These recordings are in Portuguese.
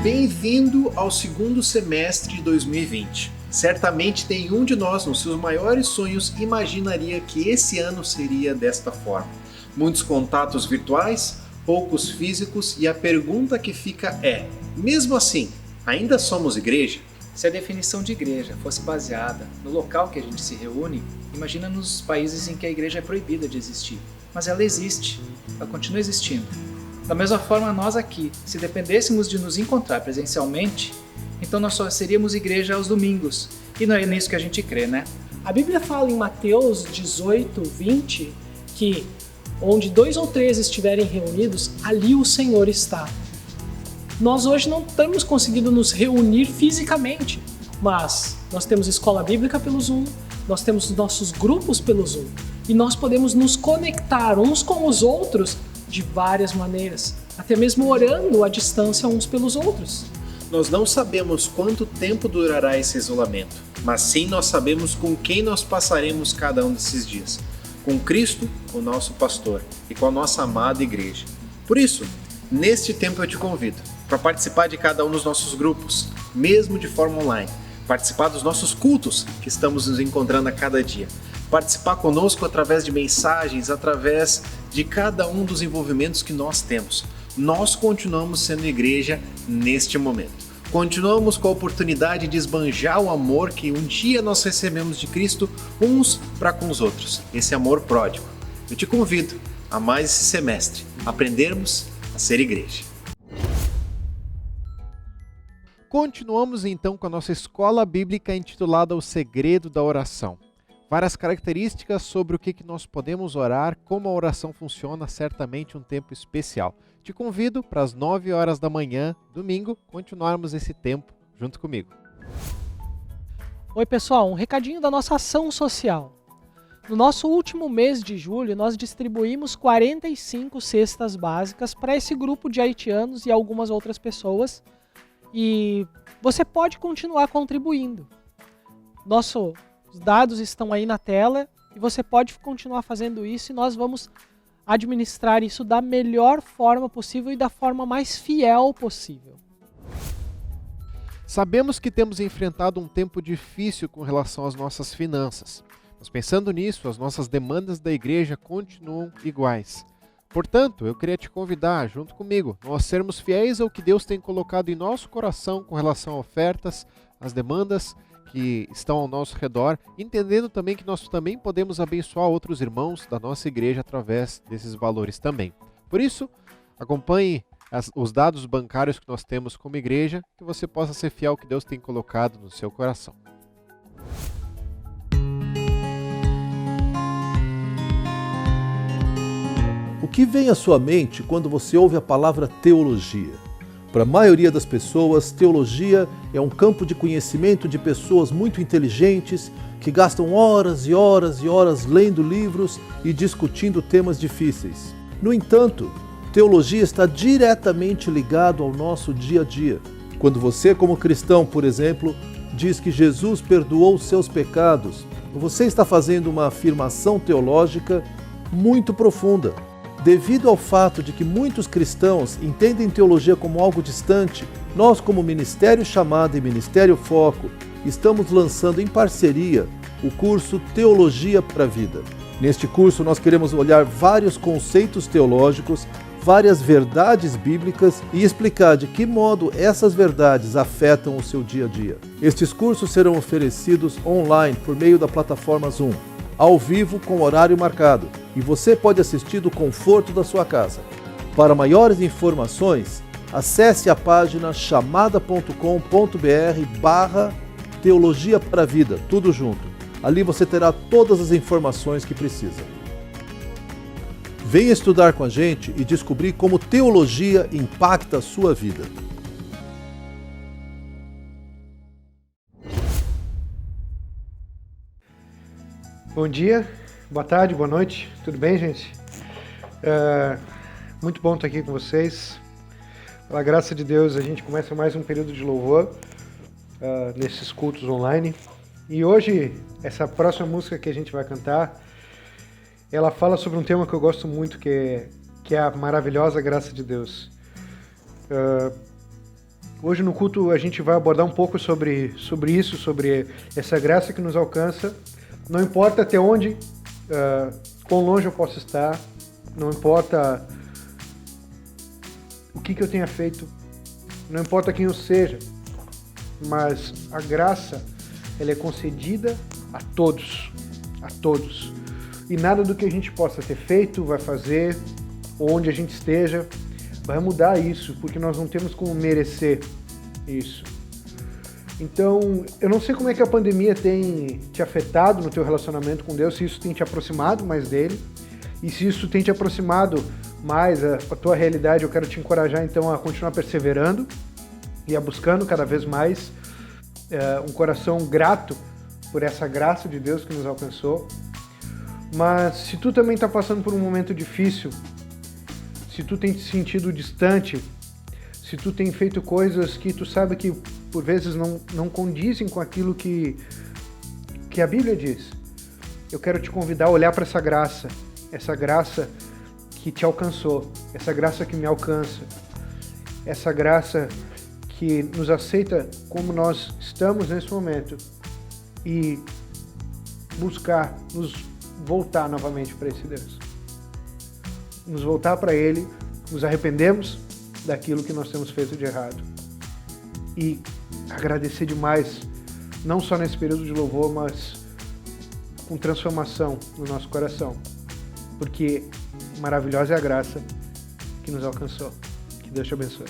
Bem-vindo ao segundo semestre de 2020. Certamente nenhum de nós, nos seus maiores sonhos, imaginaria que esse ano seria desta forma. Muitos contatos virtuais, poucos físicos, e a pergunta que fica é: mesmo assim, ainda somos igreja? Se a definição de igreja fosse baseada no local que a gente se reúne, imagina nos países em que a igreja é proibida de existir. Mas ela existe, ela continua existindo. Da mesma forma, nós aqui, se dependêssemos de nos encontrar presencialmente, então nós só seríamos igreja aos domingos. E não é nisso que a gente crê, né? A Bíblia fala em Mateus 18, 20, que onde 2 ou 3 estiverem reunidos, ali o Senhor está. Nós hoje não estamos conseguindo nos reunir fisicamente, mas nós temos escola bíblica pelo Zoom, nós temos nossos grupos pelo Zoom, e nós podemos nos conectar uns com os outros de várias maneiras, até mesmo orando à distância uns pelos outros. Nós não sabemos quanto tempo durará esse isolamento, mas sim nós sabemos com quem nós passaremos cada um desses dias. Com Cristo, o nosso pastor, e com a nossa amada igreja. Por isso, neste tempo eu te convido para participar de cada um dos nossos grupos, mesmo de forma online. Participar dos nossos cultos, que estamos nos encontrando a cada dia. Participar conosco através de mensagens, através de cada um dos envolvimentos que nós temos. Nós continuamos sendo igreja neste momento. Continuamos com a oportunidade de esbanjar o amor que um dia nós recebemos de Cristo uns para com os outros. Esse amor pródigo. Eu te convido a mais esse semestre aprendermos a ser igreja. Continuamos então com a nossa escola bíblica intitulada O Segredo da Oração. Várias características sobre o que nós podemos orar, como a oração funciona, certamente um tempo especial. Te convido para as 9 horas da manhã, domingo, continuarmos esse tempo junto comigo. Oi pessoal, um recadinho da nossa ação social. No nosso último mês de julho, nós distribuímos 45 cestas básicas para esse grupo de haitianos e algumas outras pessoas. E você pode continuar contribuindo. Nossos dados estão aí na tela e você pode continuar fazendo isso e nós vamos administrar isso da melhor forma possível e da forma mais fiel possível. Sabemos que temos enfrentado um tempo difícil com relação às nossas finanças. Mas pensando nisso, as nossas demandas da igreja continuam iguais. Portanto, eu queria te convidar, junto comigo, nós sermos fiéis ao que Deus tem colocado em nosso coração com relação a ofertas, as demandas que estão ao nosso redor, entendendo também que nós também podemos abençoar outros irmãos da nossa igreja através desses valores também. Por isso, acompanhe os dados bancários que nós temos como igreja, que você possa ser fiel ao que Deus tem colocado no seu coração. O que vem à sua mente quando você ouve a palavra teologia? Para a maioria das pessoas, teologia é um campo de conhecimento de pessoas muito inteligentes que gastam horas e horas e horas lendo livros e discutindo temas difíceis. No entanto, teologia está diretamente ligado ao nosso dia a dia. Quando você, como cristão, por exemplo, diz que Jesus perdoou os seus pecados, você está fazendo uma afirmação teológica muito profunda. Devido ao fato de que muitos cristãos entendem teologia como algo distante, nós, como Ministério Chamada e Ministério Foco, estamos lançando em parceria o curso Teologia para a Vida. Neste curso, nós queremos olhar vários conceitos teológicos, várias verdades bíblicas e explicar de que modo essas verdades afetam o seu dia a dia. Estes cursos serão oferecidos online por meio da plataforma Zoom, ao vivo com horário marcado, e você pode assistir do conforto da sua casa. Para maiores informações, acesse a página chamada.com.br/teologia para a vida, tudo junto. Ali você terá todas as informações que precisa. Venha estudar com a gente e descobrir como teologia impacta a sua vida. Bom dia, boa tarde, boa noite, tudo bem, gente? Muito bom estar aqui com vocês. Pela graça de Deus, a gente começa mais um período de louvor nesses cultos online. E hoje, essa próxima música que a gente vai cantar, ela fala sobre um tema que eu gosto muito, que é a maravilhosa graça de Deus. Hoje no culto a gente vai abordar um pouco sobre isso, sobre essa graça que nos alcança. Não importa até onde, quão longe eu posso estar, não importa o que eu tenha feito, não importa quem eu seja, mas a graça, ela é concedida a todos, E nada do que a gente possa ter feito, vai fazer, onde a gente esteja, vai mudar isso, porque nós não temos como merecer isso. Então, eu não sei como é que a pandemia tem te afetado no teu relacionamento com Deus, se isso tem te aproximado mais dele, e se isso tem te aproximado mais a tua realidade, eu quero te encorajar então a continuar perseverando e a buscando cada vez mais um coração grato por essa graça de Deus que nos alcançou. Mas se tu também está passando por um momento difícil, se tu tem te sentido distante, se tu tem feito coisas que tu sabe que por vezes não condizem com aquilo que a Bíblia diz, eu quero te convidar a olhar para essa graça que te alcançou, essa graça que me alcança, essa graça que nos aceita como nós estamos nesse momento e buscar nos voltar novamente para esse Deus. Nos voltar para Ele, nos arrependemos daquilo que nós temos feito de errado e agradecer demais, não só nesse período de louvor, mas com transformação no nosso coração, porque maravilhosa é a graça que nos alcançou. Que Deus te abençoe.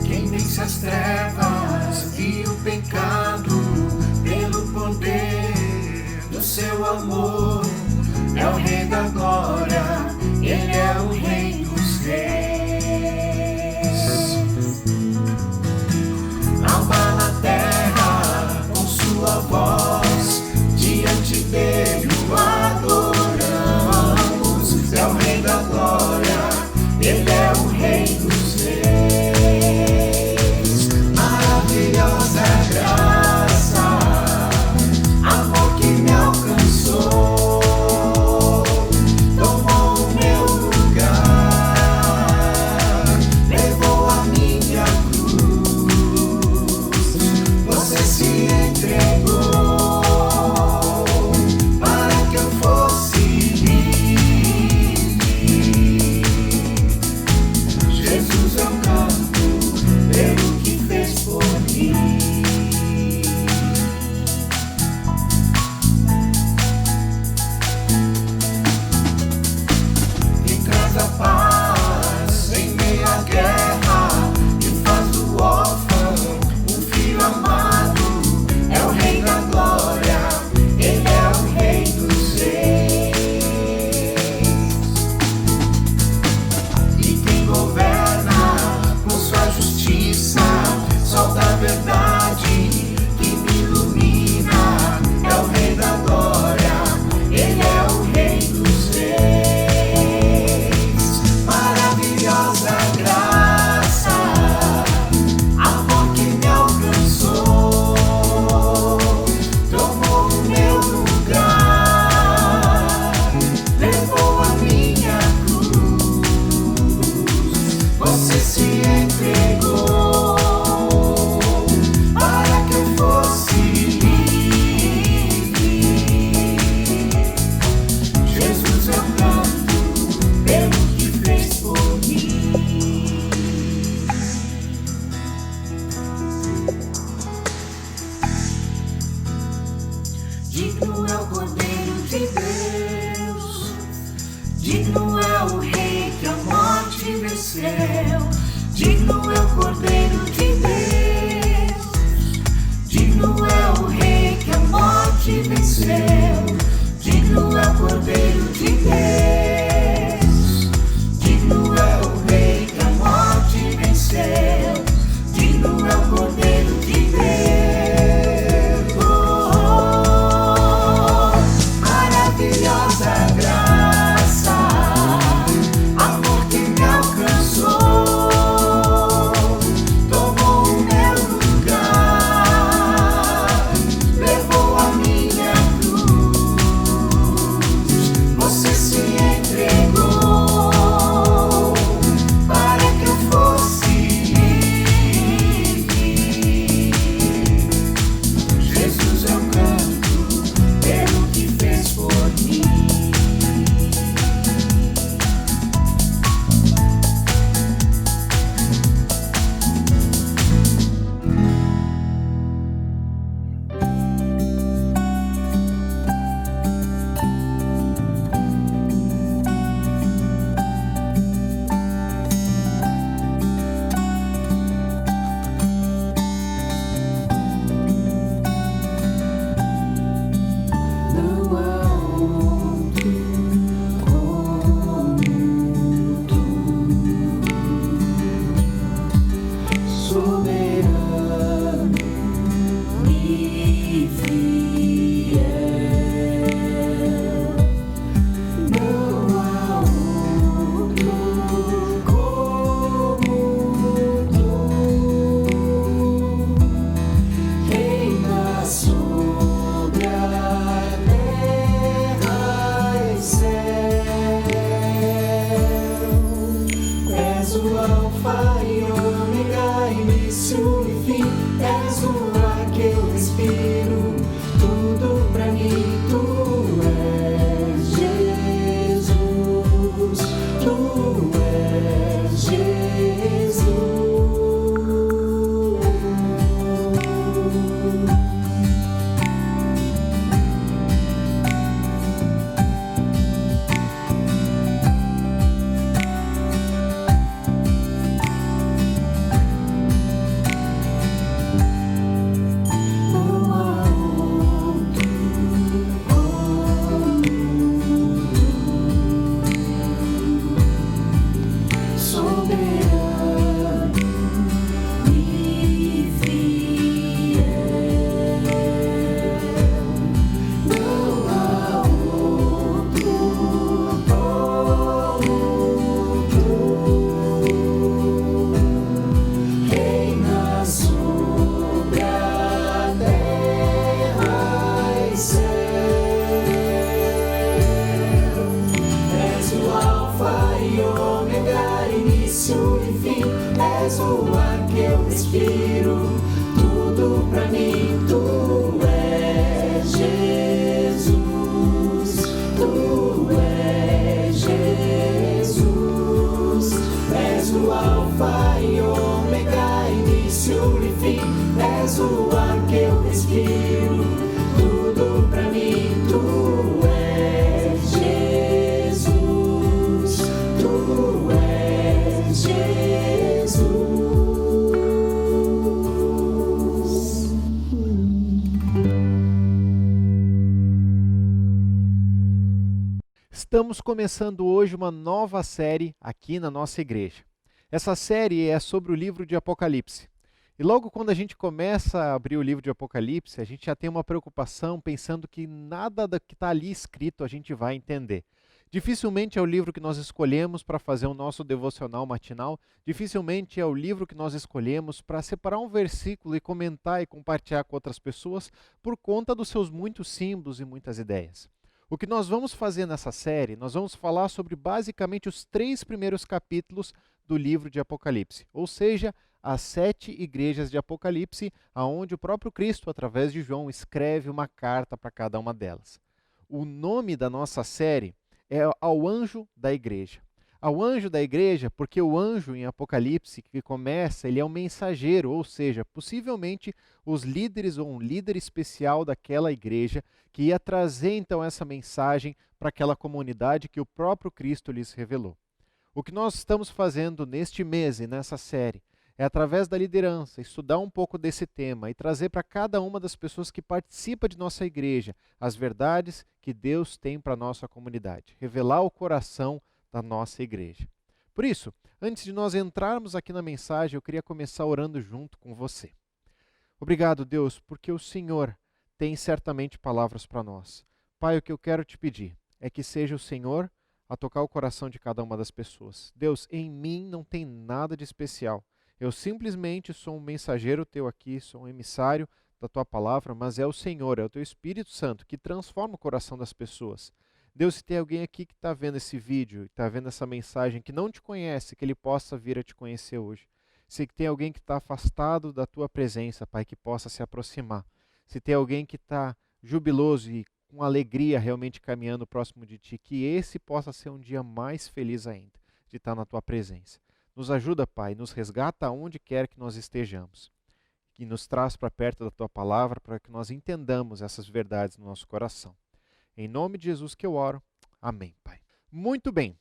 Quem vence as trevas e o pecado pelo poder do seu amor é o Rei da Glória, Ele é o Rei dos Reis. Abala a terra com sua voz, diante dele o adoramos. É o Rei da Glória, Ele é o Rei dos Reis. Maravilhosa graça, amor que me alcançou. Digno é o Cordeiro de Deus, digno é o Rei que a morte venceu. Digno é o Cordeiro de Deus, digno é o Rei que a morte venceu. Digno é o Cordeiro de Deus, digno é o Rei que a morte venceu. Digno é o Cordeiro de Deus. Maravilhosa graça, amor que me alcançou. o ar que eu respiro, tudo pra mim tu és Jesus, tu és Jesus, és o alfa e ômega, início e fim, és o ar que eu respiro, tudo pra mim tu és Jesus, tu és Jesus. Estamos começando hoje uma nova série aqui na nossa igreja. Essa série é sobre o livro de Apocalipse. E logo quando a gente começa a abrir o livro de Apocalipse, a gente já tem uma preocupação pensando que nada do que está ali escrito a gente vai entender. Dificilmente é o livro que nós escolhemos para fazer o nosso devocional matinal, dificilmente é o livro que nós escolhemos para separar um versículo e comentar e compartilhar com outras pessoas por conta dos seus muitos símbolos e muitas ideias. O que nós vamos fazer nessa série, nós vamos falar sobre basicamente os 3 primeiros capítulos do livro de Apocalipse, ou seja, as 7 igrejas de Apocalipse, aonde o próprio Cristo, através de João, escreve uma carta para cada uma delas. O nome da nossa série é Ao Anjo da Igreja. Ao Anjo da Igreja, porque o anjo em Apocalipse que começa, ele é um mensageiro, ou seja, possivelmente os líderes ou um líder especial daquela igreja que ia trazer então essa mensagem para aquela comunidade que o próprio Cristo lhes revelou. O que nós estamos fazendo neste mês e nessa série é, através da liderança, estudar um pouco desse tema e trazer para cada uma das pessoas que participa de nossa igreja as verdades que Deus tem para a nossa comunidade, revelar o coração da nossa igreja. Por isso, antes de nós entrarmos aqui na mensagem, eu queria começar orando junto com você. Obrigado, Deus, porque o Senhor tem certamente palavras para nós. Pai, o que eu quero te pedir é que seja o Senhor a tocar o coração de cada uma das pessoas. Deus, em mim não tem nada de especial. Eu simplesmente sou um mensageiro teu aqui, sou um emissário da tua palavra, mas é o Senhor, é o teu Espírito Santo que transforma o coração das pessoas. Deus, se tem alguém aqui que está vendo esse vídeo, está vendo essa mensagem, que não te conhece, que ele possa vir a te conhecer hoje. Se tem alguém que está afastado da tua presença, Pai, que possa se aproximar. Se tem alguém que está jubiloso e com alegria realmente caminhando próximo de ti, que esse possa ser um dia mais feliz ainda, de estar na tua presença. Nos ajuda, Pai, nos resgata aonde quer que nós estejamos. E nos traz para perto da tua palavra para que nós entendamos essas verdades no nosso coração. Em nome de Jesus que eu oro. Amém, Pai. Muito bem.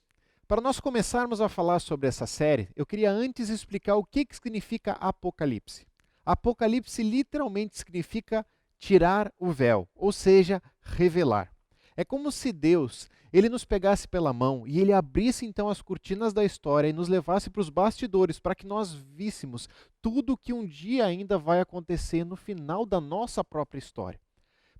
Para nós começarmos a falar sobre essa série, eu queria antes explicar o que significa Apocalipse. Apocalipse literalmente significa tirar o véu, ou seja, revelar. É como se Deus, ele nos pegasse pela mão e ele abrisse então as cortinas da história e nos levasse para os bastidores para que nós víssemos tudo o que um dia ainda vai acontecer no final da nossa própria história.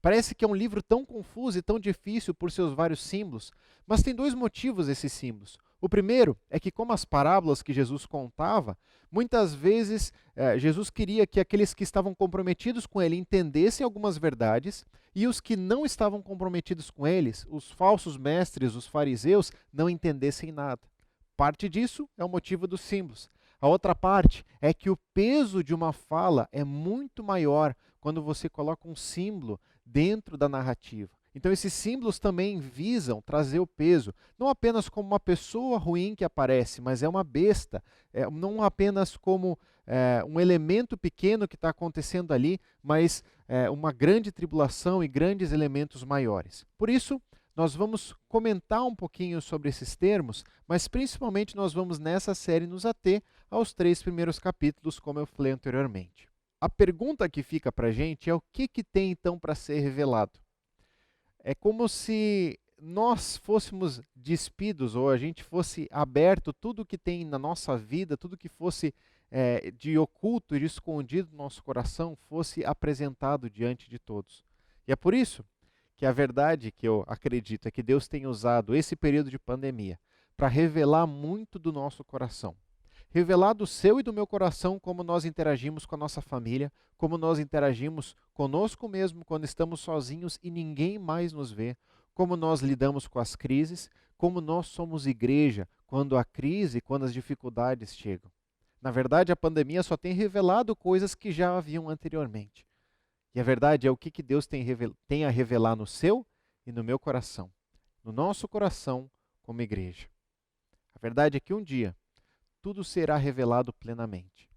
Parece que é um livro tão confuso e tão difícil por seus vários símbolos, mas tem 2 motivos esses símbolos. O primeiro é que, como as parábolas que Jesus contava, muitas vezes Jesus queria que aqueles que estavam comprometidos com ele entendessem algumas verdades e os que não estavam comprometidos com eles, os falsos mestres, os fariseus, não entendessem nada. Parte disso é o motivo dos símbolos. A outra parte é que o peso de uma fala é muito maior quando você coloca um símbolo dentro da narrativa. Então esses símbolos também visam trazer o peso, não apenas como uma pessoa ruim que aparece, mas é uma besta, não apenas como um elemento pequeno que está acontecendo ali, mas uma grande tribulação e grandes elementos maiores. Por isso, nós vamos comentar um pouquinho sobre esses termos, mas principalmente nós vamos nessa série nos ater aos 3 primeiros capítulos, como eu falei anteriormente. A pergunta que fica para a gente é o que tem então para ser revelado? É como se nós fôssemos despidos ou a gente fosse aberto, tudo que tem na nossa vida, tudo que fosse de oculto e de escondido no nosso coração fosse apresentado diante de todos. E é por isso que a verdade que eu acredito é que Deus tem usado esse período de pandemia para revelar muito do nosso coração. Revelar do seu e do meu coração como nós interagimos com a nossa família, como nós interagimos conosco mesmo quando estamos sozinhos e ninguém mais nos vê, como nós lidamos com as crises, como nós somos igreja quando a crise, quando as dificuldades chegam. Na verdade, a pandemia só tem revelado coisas que já haviam anteriormente. E a verdade é o que Deus tem a revelar no seu e no meu coração, no nosso coração como igreja. A verdade é que um dia tudo será revelado plenamente.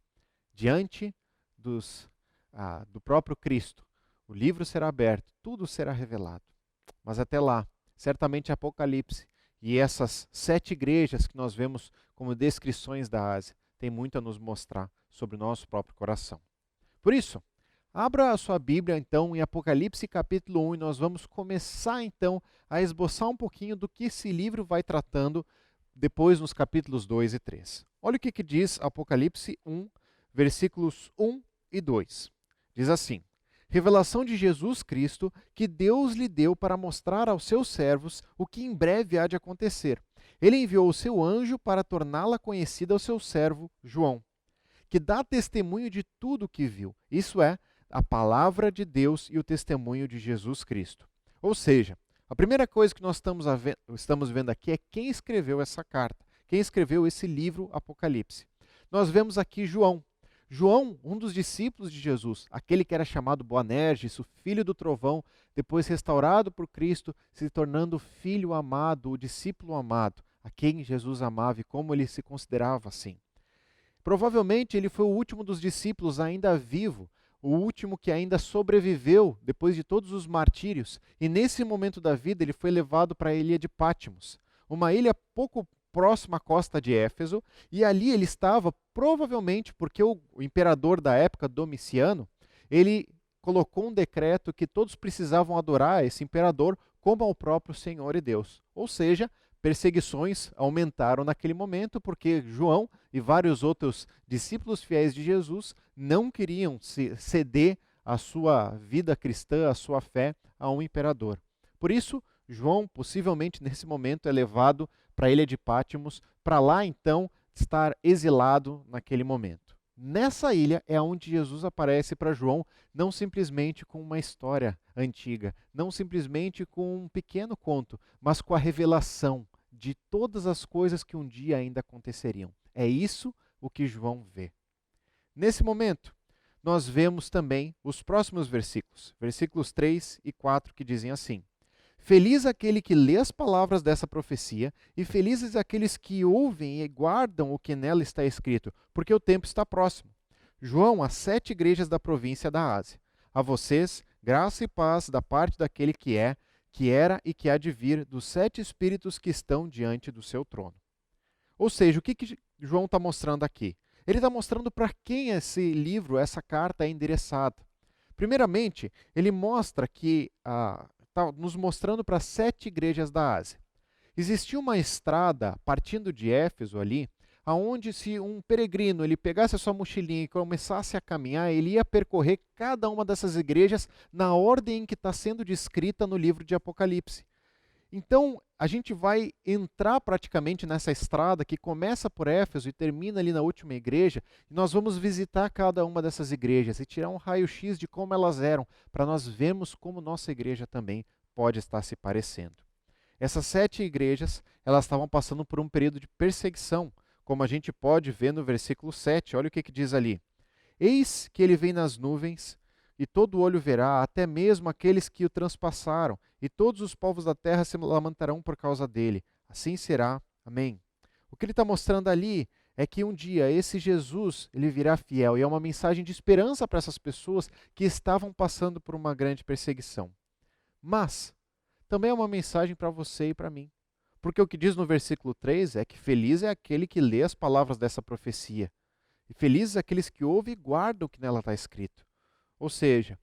Diante do próprio Cristo, o livro será aberto, tudo será revelado. Mas até lá, certamente Apocalipse e essas 7 igrejas que nós vemos como descrições da Ásia, tem muito a nos mostrar sobre o nosso próprio coração. Por isso, abra a sua Bíblia então em Apocalipse capítulo 1 e nós vamos começar então a esboçar um pouquinho do que esse livro vai tratando depois nos capítulos 2 e 3. Olha o que diz Apocalipse 1, versículos 1 e 2. Diz assim: Revelação de Jesus Cristo, que Deus lhe deu para mostrar aos seus servos o que em breve há de acontecer. Ele enviou o seu anjo para torná-la conhecida ao seu servo João, que dá testemunho de tudo o que viu, isso é, a palavra de Deus e o testemunho de Jesus Cristo. Ou seja, a primeira coisa que nós estamos vendo aqui é quem escreveu essa carta, quem escreveu esse livro Apocalipse. Nós vemos aqui João. João, um dos discípulos de Jesus, aquele que era chamado Boanerges, o filho do trovão, depois restaurado por Cristo, se tornando o filho amado, o discípulo amado, a quem Jesus amava e como ele se considerava assim. Provavelmente ele foi o último dos discípulos ainda vivo, o último que ainda sobreviveu depois de todos os martírios, e nesse momento da vida ele foi levado para a ilha de Patmos, uma ilha pouco próxima à costa de Éfeso, e ali ele estava provavelmente porque o imperador da época, Domiciano, ele colocou um decreto que todos precisavam adorar esse imperador como ao próprio Senhor e Deus. Ou seja, perseguições aumentaram naquele momento porque João e vários outros discípulos fiéis de Jesus não queriam ceder a sua vida cristã, a sua fé a um imperador. Por isso, João, possivelmente nesse momento, é levado para a ilha de Patmos, para lá então estar exilado naquele momento. Nessa ilha é onde Jesus aparece para João, não simplesmente com uma história antiga, não simplesmente com um pequeno conto, mas com a revelação de todas as coisas que um dia ainda aconteceriam. É isso o que João vê. Nesse momento, nós vemos também os próximos versículos, versículos 3 e 4, que dizem assim: Feliz aquele que lê as palavras dessa profecia, e felizes aqueles que ouvem e guardam o que nela está escrito, porque o tempo está próximo. João, às 7 igrejas da província da Ásia. A vocês, graça e paz da parte daquele que é, que era e que há de vir, dos 7 espíritos que estão diante do seu trono. Ou seja, o que João está mostrando aqui? Ele está mostrando para quem esse livro, essa carta é endereçada. Primeiramente, ele mostra que está nos mostrando para 7 igrejas da Ásia. Existia uma estrada partindo de Éfeso ali, aonde se um peregrino ele pegasse a sua mochilinha e começasse a caminhar, ele ia percorrer cada uma dessas igrejas na ordem em que está sendo descrita no livro de Apocalipse. Então, a gente vai entrar praticamente nessa estrada que começa por Éfeso e termina ali na última igreja, e nós vamos visitar cada uma dessas igrejas e tirar um raio-x de como elas eram, para nós vermos como nossa igreja também pode estar se parecendo. Essas 7 igrejas, elas estavam passando por um período de perseguição, como a gente pode ver no versículo 7, olha o que diz ali. Eis que ele vem nas nuvens, e todo olho verá, até mesmo aqueles que o transpassaram, e todos os povos da terra se lamentarão por causa dele. Assim será. Amém. O que ele está mostrando ali é que um dia esse Jesus ele virá fiel, e é uma mensagem de esperança para essas pessoas que estavam passando por uma grande perseguição. Mas também é uma mensagem para você e para mim. Porque o que diz no versículo 3 é que feliz é aquele que lê as palavras dessa profecia. E felizes aqueles que ouvem e guardam o que nela está escrito. Ou seja,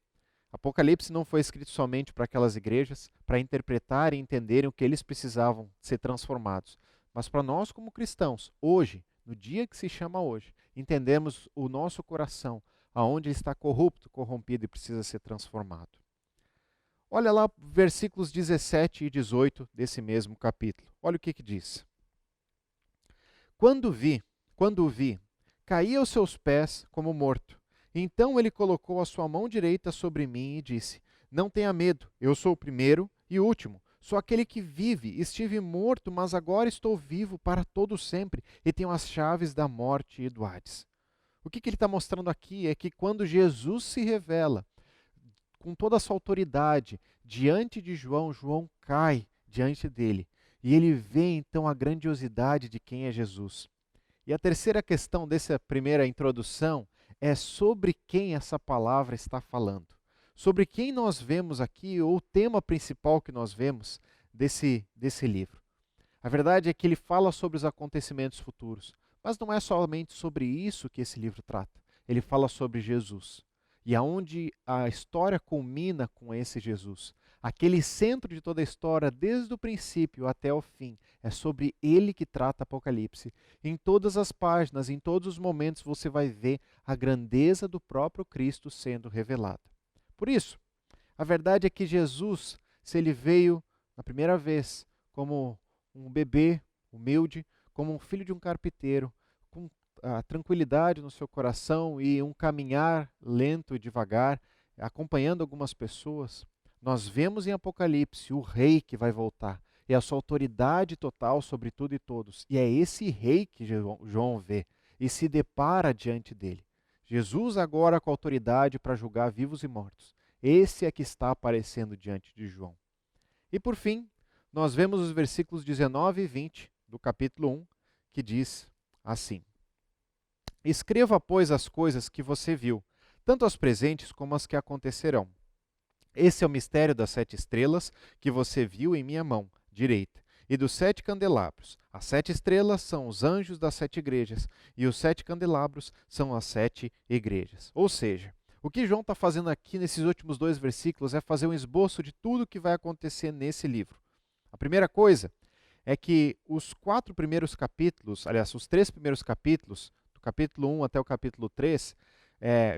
Apocalipse não foi escrito somente para aquelas igrejas, para interpretar e entenderem o que eles precisavam ser transformados, mas para nós como cristãos, hoje, no dia que se chama hoje, entendemos o nosso coração, aonde ele está corrupto, corrompido e precisa ser transformado. Olha lá versículos 17 e 18 desse mesmo capítulo. Olha o que diz. Quando o vi, caí aos seus pés como morto. Então ele colocou a sua mão direita sobre mim e disse: Não tenha medo, eu sou o primeiro e o último. Sou aquele que vive, estive morto, mas agora estou vivo para todo sempre e tenho as chaves da morte e do Hades. O que ele está mostrando aqui é que quando Jesus se revela com toda a sua autoridade diante de João, João cai diante dele. E ele vê então a grandiosidade de quem é Jesus. E a terceira questão dessa primeira introdução é sobre quem essa palavra está falando. Sobre quem nós vemos aqui, ou o tema principal que nós vemos desse livro. A verdade é que ele fala sobre os acontecimentos futuros, mas não é somente sobre isso que esse livro trata. Ele fala sobre Jesus. E aonde a história culmina com esse Jesus. Aquele centro de toda a história, desde o princípio até o fim, é sobre ele que trata Apocalipse. Em todas as páginas, em todos os momentos, você vai ver a grandeza do próprio Cristo sendo revelada. Por isso, a verdade é que Jesus, se ele veio na primeira vez como um bebê humilde, como um filho de um carpinteiro, com a tranquilidade no seu coração e um caminhar lento e devagar, acompanhando algumas pessoas, nós vemos em Apocalipse o rei que vai voltar e a sua autoridade total sobre tudo e todos. E é esse rei que João vê e se depara diante dele. Jesus agora com autoridade para julgar vivos e mortos. Esse é que está aparecendo diante de João. E por fim, nós vemos os versículos 19 e 20 do capítulo 1, que diz assim: Escreva, pois, as coisas que você viu, tanto as presentes como as que acontecerão. Esse é o mistério das 7 estrelas que você viu em minha mão direita, e dos 7 candelabros. As 7 estrelas são os anjos das 7 igrejas, e os 7 candelabros são as 7 igrejas. Ou seja, o que João está fazendo aqui nesses últimos 2 versículos é fazer um esboço de tudo o que vai acontecer nesse livro. A primeira coisa é que os 4 primeiros capítulos, aliás, os 3 primeiros capítulos, do capítulo 1 até o capítulo 3,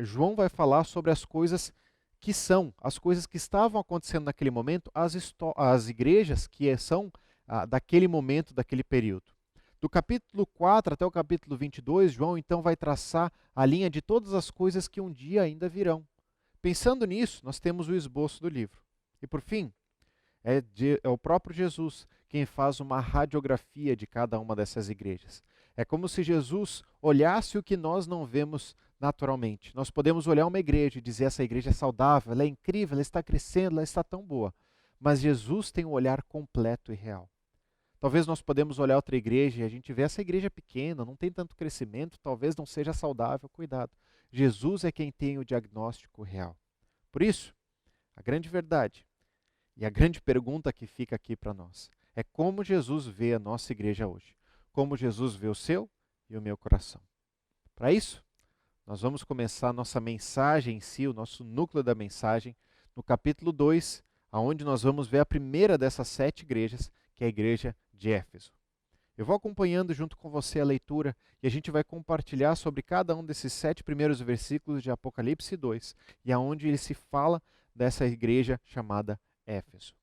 João vai falar sobre as coisas que são, as coisas que estavam acontecendo naquele momento, as igrejas que são daquele momento, daquele período. Do capítulo 4 até o capítulo 22, João então vai traçar a linha de todas as coisas que um dia ainda virão. Pensando nisso, nós temos o esboço do livro. E por fim, é o próprio Jesus quem faz uma radiografia de cada uma dessas igrejas. É como se Jesus olhasse o que nós não vemos naturalmente. Nós podemos olhar uma igreja e dizer essa igreja é saudável, ela é incrível, ela está crescendo, ela está tão boa. Mas Jesus tem um olhar completo e real. Talvez nós podemos olhar outra igreja e a gente vê essa igreja pequena, não tem tanto crescimento, talvez não seja saudável, cuidado. Jesus é quem tem o diagnóstico real. Por isso, a grande verdade e a grande pergunta que fica aqui para nós é como Jesus vê a nossa igreja hoje. Como Jesus vê o seu e o meu coração. Para isso, nós vamos começar a nossa mensagem em si, o nosso núcleo da mensagem, no capítulo 2, onde nós vamos ver a primeira dessas 7 igrejas, que é a igreja de Éfeso. Eu vou acompanhando junto com você a leitura e a gente vai compartilhar sobre cada um desses 7 primeiros versículos de Apocalipse 2 e aonde ele se fala dessa igreja chamada Éfeso.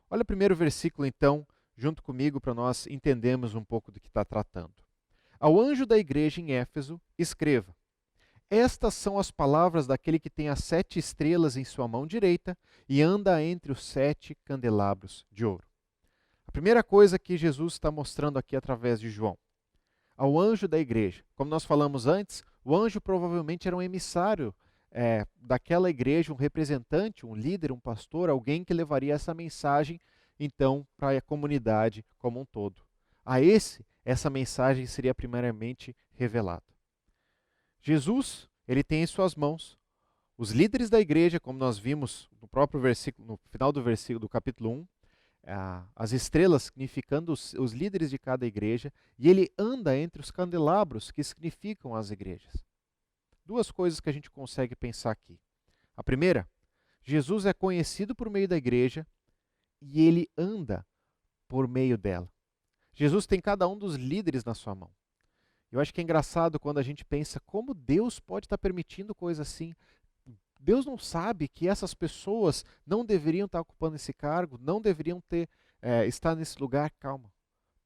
Olha o primeiro versículo então, junto comigo, para nós entendermos um pouco do que está tratando. Ao anjo da igreja em Éfeso, escreva: Estas são as palavras daquele que tem as 7 estrelas em sua mão direita e anda entre os 7 candelabros de ouro. A primeira coisa que Jesus está mostrando aqui através de João. Ao anjo da igreja. Como nós falamos antes, o anjo provavelmente era um emissário daquela igreja, um representante, um líder, um pastor, alguém que levaria essa mensagem, então, para a comunidade como um todo. A essa mensagem seria primeiramente revelada. Jesus, ele tem em suas mãos os líderes da igreja, como nós vimos no próprio versículo, no final do versículo do capítulo 1, as estrelas significando os líderes de cada igreja, e ele anda entre os candelabros, que significam as igrejas. 2 coisas que a gente consegue pensar aqui. A primeira, Jesus é conhecido por meio da igreja e ele anda por meio dela. Jesus tem cada um dos líderes na sua mão. Eu acho que é engraçado quando a gente pensa como Deus pode estar permitindo coisa assim. Deus não sabe que essas pessoas não deveriam estar ocupando esse cargo, não deveriam estar nesse lugar? Calma.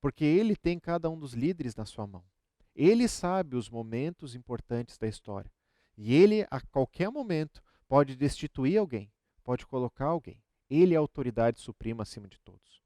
Porque Ele tem cada um dos líderes na sua mão. Ele sabe os momentos importantes da história. E Ele, a qualquer momento, pode destituir alguém, pode colocar alguém. Ele é a autoridade suprema acima de todos.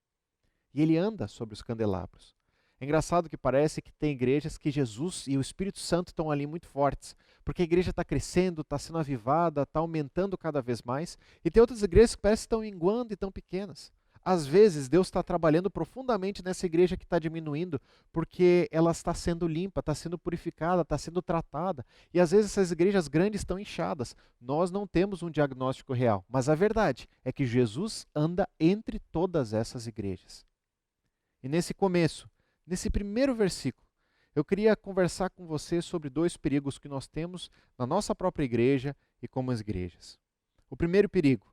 E Ele anda sobre os candelabros. É engraçado que parece que tem igrejas que Jesus e o Espírito Santo estão ali muito fortes, porque a igreja está crescendo, está sendo avivada, está aumentando cada vez mais, e tem outras igrejas que parecem que estão minguando e tão pequenas. Às vezes Deus está trabalhando profundamente nessa igreja que está diminuindo, porque ela está sendo limpa, está sendo purificada, está sendo tratada. E às vezes essas igrejas grandes estão inchadas. Nós não temos um diagnóstico real, mas a verdade é que Jesus anda entre todas essas igrejas. E nesse começo, nesse primeiro versículo, eu queria conversar com você sobre dois perigos que nós temos na nossa própria igreja e como as igrejas. O primeiro perigo,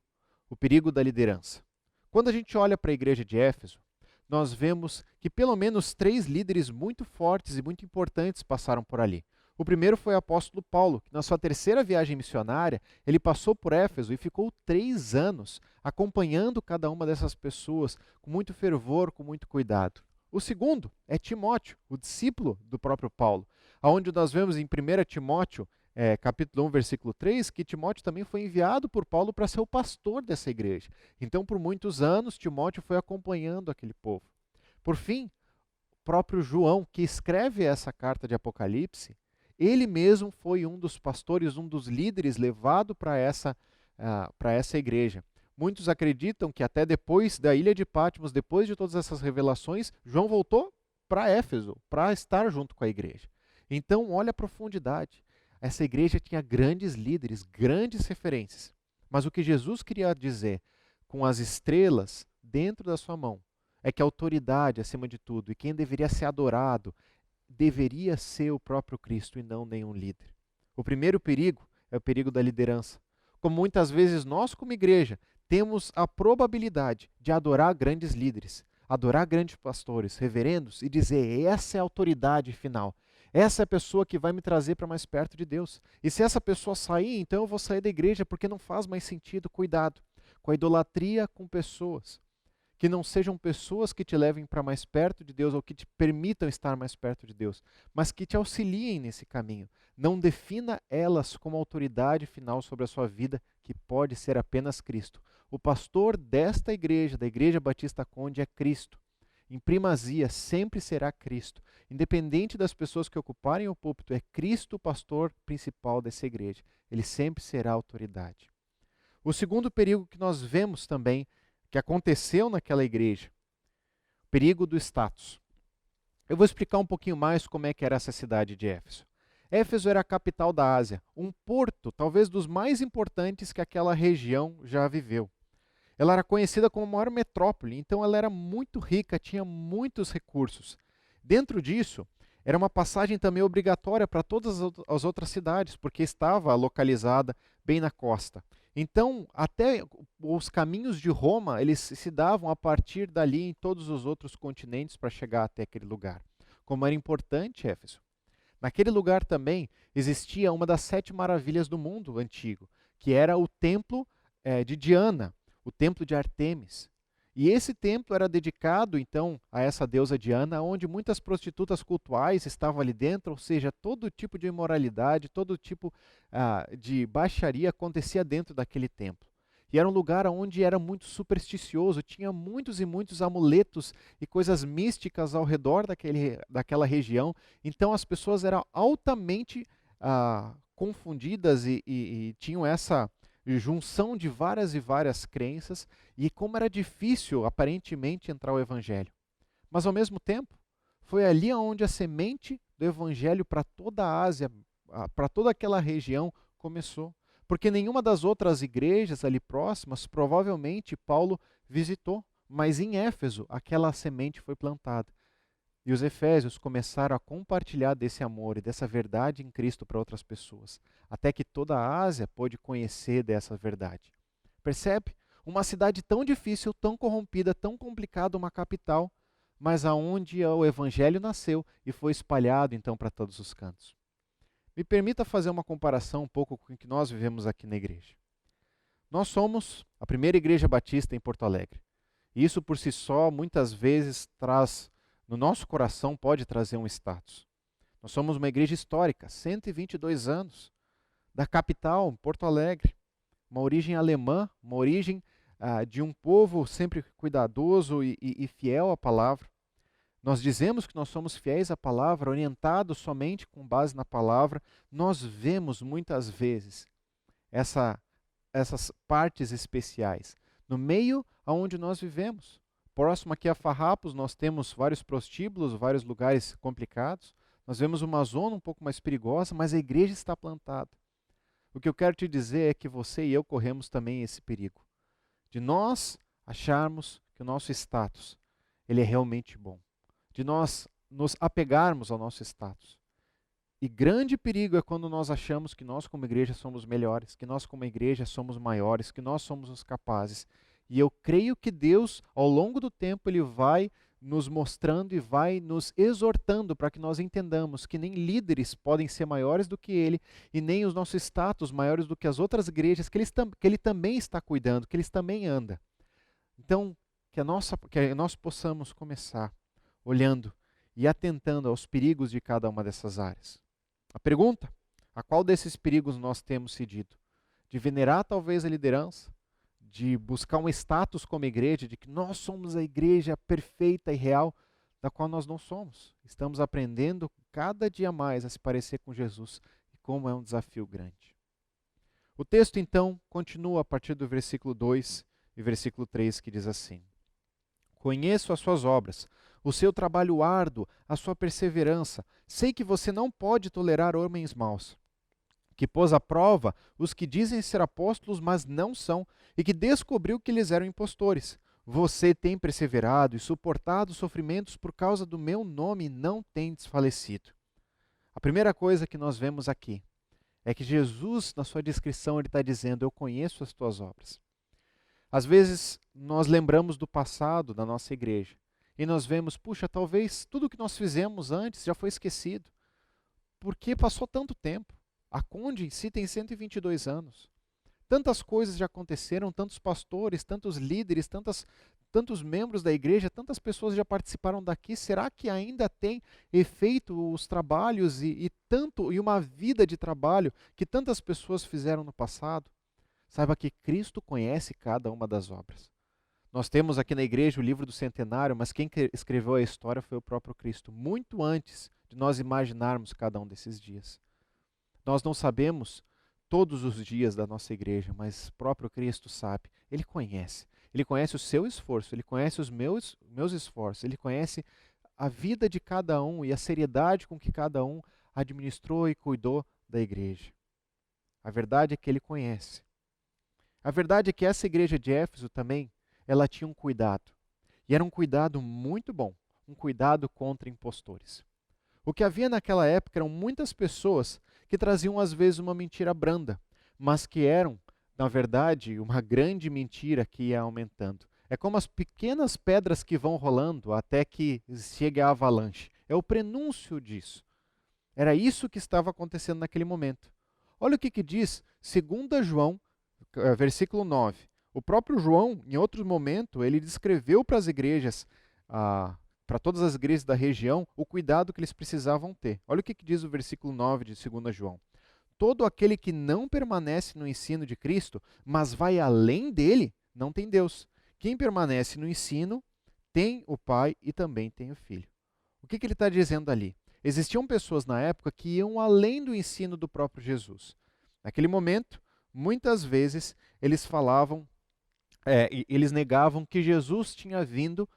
o perigo da liderança. Quando a gente olha para a igreja de Éfeso, nós vemos que pelo menos 3 líderes muito fortes e muito importantes passaram por ali. O primeiro foi o apóstolo Paulo, que na sua terceira viagem missionária, ele passou por Éfeso e ficou 3 anos acompanhando cada uma dessas pessoas com muito fervor, com muito cuidado. O segundo é Timóteo, o discípulo do próprio Paulo, onde nós vemos em 1 Timóteo, capítulo 1, versículo 3, que Timóteo também foi enviado por Paulo para ser o pastor dessa igreja. Então, por muitos anos, Timóteo foi acompanhando aquele povo. Por fim, o próprio João, que escreve essa carta de Apocalipse, ele mesmo foi um dos pastores, um dos líderes levado para essa igreja. Muitos acreditam que até depois da ilha de Patmos, depois de todas essas revelações, João voltou para Éfeso, para estar junto com a igreja. Então, olha a profundidade. Essa igreja tinha grandes líderes, grandes referências. Mas o que Jesus queria dizer com as estrelas dentro da sua mão é que a autoridade, acima de tudo, e quem deveria ser adorado, deveria ser o próprio Cristo e não nenhum líder. O primeiro perigo é o perigo da liderança. Como muitas vezes nós, como igreja, temos a probabilidade de adorar grandes líderes, adorar grandes pastores, reverendos e dizer: essa é a autoridade final. Essa é a pessoa que vai me trazer para mais perto de Deus. E se essa pessoa sair, então eu vou sair da igreja porque não faz mais sentido. Cuidado com a idolatria com pessoas. Que não sejam pessoas que te levem para mais perto de Deus ou que te permitam estar mais perto de Deus, mas que te auxiliem nesse caminho. Não defina elas como autoridade final sobre a sua vida, que pode ser apenas Cristo. O pastor desta igreja, da Igreja Batista Conde, é Cristo. Em primazia sempre será Cristo. Independente das pessoas que ocuparem o púlpito, é Cristo o pastor principal dessa igreja. Ele sempre será autoridade. O segundo perigo que nós vemos também, que aconteceu naquela igreja, o perigo do status. Eu vou explicar um pouquinho mais como é que era essa cidade de Éfeso. Éfeso era a capital da Ásia, um porto talvez dos mais importantes que aquela região já viveu. Ela era conhecida como a maior metrópole, então ela era muito rica, tinha muitos recursos. Dentro disso, era uma passagem também obrigatória para todas as outras cidades, porque estava localizada bem na costa. Então, até os caminhos de Roma, eles se davam a partir dali em todos os outros continentes para chegar até aquele lugar. Como era importante Éfeso. Naquele lugar também existia uma das 7 maravilhas do mundo antigo, que era o templo de Diana, o templo de Artemis. E esse templo era dedicado, então, a essa deusa Diana, onde muitas prostitutas cultuais estavam ali dentro, ou seja, todo tipo de imoralidade, todo tipo de baixaria acontecia dentro daquele templo. E era um lugar onde era muito supersticioso, tinha muitos e muitos amuletos e coisas místicas ao redor daquela região. Então as pessoas eram altamente confundidas e tinham essa junção de várias e várias crenças, e como era difícil, aparentemente, entrar o evangelho. Mas, ao mesmo tempo, foi ali onde a semente do evangelho para toda a Ásia, para toda aquela região, começou. Porque nenhuma das outras igrejas ali próximas, provavelmente, Paulo visitou, mas em Éfeso, aquela semente foi plantada. E os efésios começaram a compartilhar desse amor e dessa verdade em Cristo para outras pessoas, até que toda a Ásia pôde conhecer dessa verdade. Percebe? Uma cidade tão difícil, tão corrompida, tão complicada, uma capital, mas aonde o evangelho nasceu e foi espalhado então para todos os cantos. Me permita fazer uma comparação um pouco com o que nós vivemos aqui na igreja. Nós somos a primeira igreja batista em Porto Alegre. E isso por si só, muitas vezes, no nosso coração pode trazer um status. Nós somos uma igreja histórica, 122 anos, da capital, Porto Alegre. Uma origem alemã, uma origem de um povo sempre cuidadoso e fiel à palavra. nós dizemos que nós somos fiéis à palavra, orientados somente com base na palavra, nós vemos muitas vezes essas partes especiais no meio aonde nós vivemos. Próximo aqui a Farrapos, nós temos vários prostíbulos, vários lugares complicados. Nós vemos uma zona um pouco mais perigosa, mas a igreja está plantada. O que eu quero te dizer é que você e eu corremos também esse perigo, de nós acharmos que o nosso status, ele é realmente bom, de nós nos apegarmos ao nosso status. E grande perigo é quando nós achamos que nós como igreja somos melhores, que nós como igreja somos maiores, que nós somos os capazes. E eu creio que Deus, ao longo do tempo, Ele vai nos mostrando e vai nos exortando para que nós entendamos que nem líderes podem ser maiores do que Ele e nem os nossos status maiores do que as outras igrejas que Ele também está cuidando, que Ele também anda. Então, que nós possamos começar olhando e atentando aos perigos de cada uma dessas áreas. A pergunta, a qual desses perigos nós temos cedido? De venerar talvez a liderança, de buscar um status como igreja, de que nós somos a igreja perfeita e real, da qual nós não somos. Estamos aprendendo cada dia mais a se parecer com Jesus, e como é um desafio grande. O texto então continua a partir do versículo 2 e versículo 3, que diz assim: Conheço as suas obras, o seu trabalho árduo, a sua perseverança. Sei que você não pode tolerar homens maus, que pôs à prova os que dizem ser apóstolos, mas não são, e que descobriu que eles eram impostores. Você tem perseverado e suportado sofrimentos por causa do meu nome e não tem desfalecido. A primeira coisa que nós vemos aqui é que Jesus, na sua descrição, ele está dizendo: eu conheço as tuas obras. Às vezes nós lembramos do passado da nossa igreja e nós vemos, puxa, talvez tudo que nós fizemos antes já foi esquecido. Porque passou tanto tempo. A Conde em si tem 122 anos. Tantas coisas já aconteceram, tantos pastores, tantos líderes, tantos membros da igreja, tantas pessoas já participaram daqui. Será que ainda tem efeito os trabalhos e uma vida de trabalho que tantas pessoas fizeram no passado? Saiba que Cristo conhece cada uma das obras. Nós temos aqui na igreja o livro do centenário, mas quem escreveu a história foi o próprio Cristo, muito antes de nós imaginarmos cada um desses dias. Nós não sabemos todos os dias da nossa igreja, mas o próprio Cristo sabe. Ele conhece o seu esforço, Ele conhece os meus esforços, Ele conhece a vida de cada um e a seriedade com que cada um administrou e cuidou da igreja. A verdade é que Ele conhece. A verdade é que essa igreja de Éfeso também, ela tinha um cuidado. E era um cuidado muito bom, um cuidado contra impostores. O que havia naquela época eram muitas pessoas que traziam às vezes uma mentira branda, mas que eram, na verdade, uma grande mentira que ia aumentando. É como as pequenas pedras que vão rolando até que chegue a avalanche. É o prenúncio disso. Era isso que estava acontecendo naquele momento. Olha o que diz 2 João, versículo 9. O próprio João, em outro momento, ele descreveu para as igrejas, para todas as igrejas da região, o cuidado que eles precisavam ter. Olha o que diz o versículo 9 de 2 João. Todo aquele que não permanece no ensino de Cristo, mas vai além dele, não tem Deus. Quem permanece no ensino tem o Pai e também tem o Filho. O que ele está dizendo ali? Existiam pessoas na época que iam além do ensino do próprio Jesus. Naquele momento, muitas vezes, eles falavam, eles negavam que Jesus tinha vindo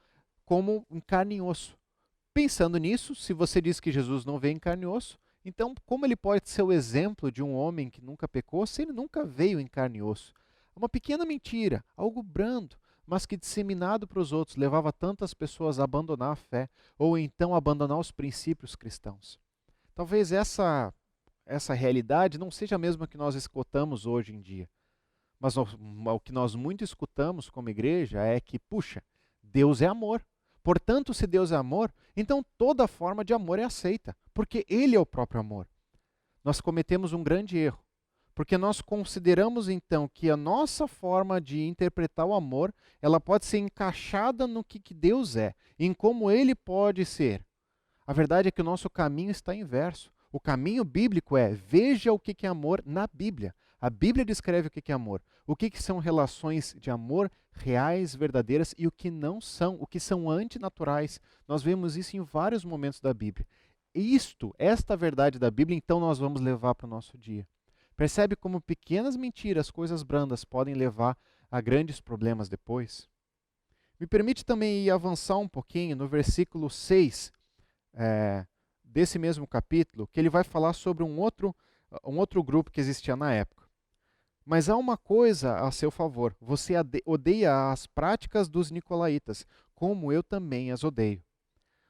como em carne e osso. Pensando nisso, se você diz que Jesus não veio em carne e osso, então como ele pode ser o exemplo de um homem que nunca pecou se ele nunca veio em carne e osso? Uma pequena mentira, algo brando, mas que disseminado para os outros levava tantas pessoas a abandonar a fé ou então a abandonar os princípios cristãos. Talvez essa realidade não seja a mesma que nós escutamos hoje em dia. Mas o que nós muito escutamos como igreja é que, puxa, Deus é amor. Portanto, se Deus é amor, então toda forma de amor é aceita, porque Ele é o próprio amor. Nós cometemos um grande erro, porque nós consideramos então que a nossa forma de interpretar o amor, ela pode ser encaixada no que Deus é, em como Ele pode ser. A verdade é que o nosso caminho está inverso. O caminho bíblico é, veja o que é amor na Bíblia. A Bíblia descreve o que é amor, o que são relações de amor reais, verdadeiras e o que não são, o que são antinaturais. Nós vemos isso em vários momentos da Bíblia. Esta verdade da Bíblia, então nós vamos levar para o nosso dia. Percebe como pequenas mentiras, coisas brandas, podem levar a grandes problemas depois? Me permite também ir avançar um pouquinho no versículo 6 desse mesmo capítulo, que ele vai falar sobre um outro grupo que existia na época. Mas há uma coisa a seu favor: você odeia as práticas dos nicolaítas, como eu também as odeio.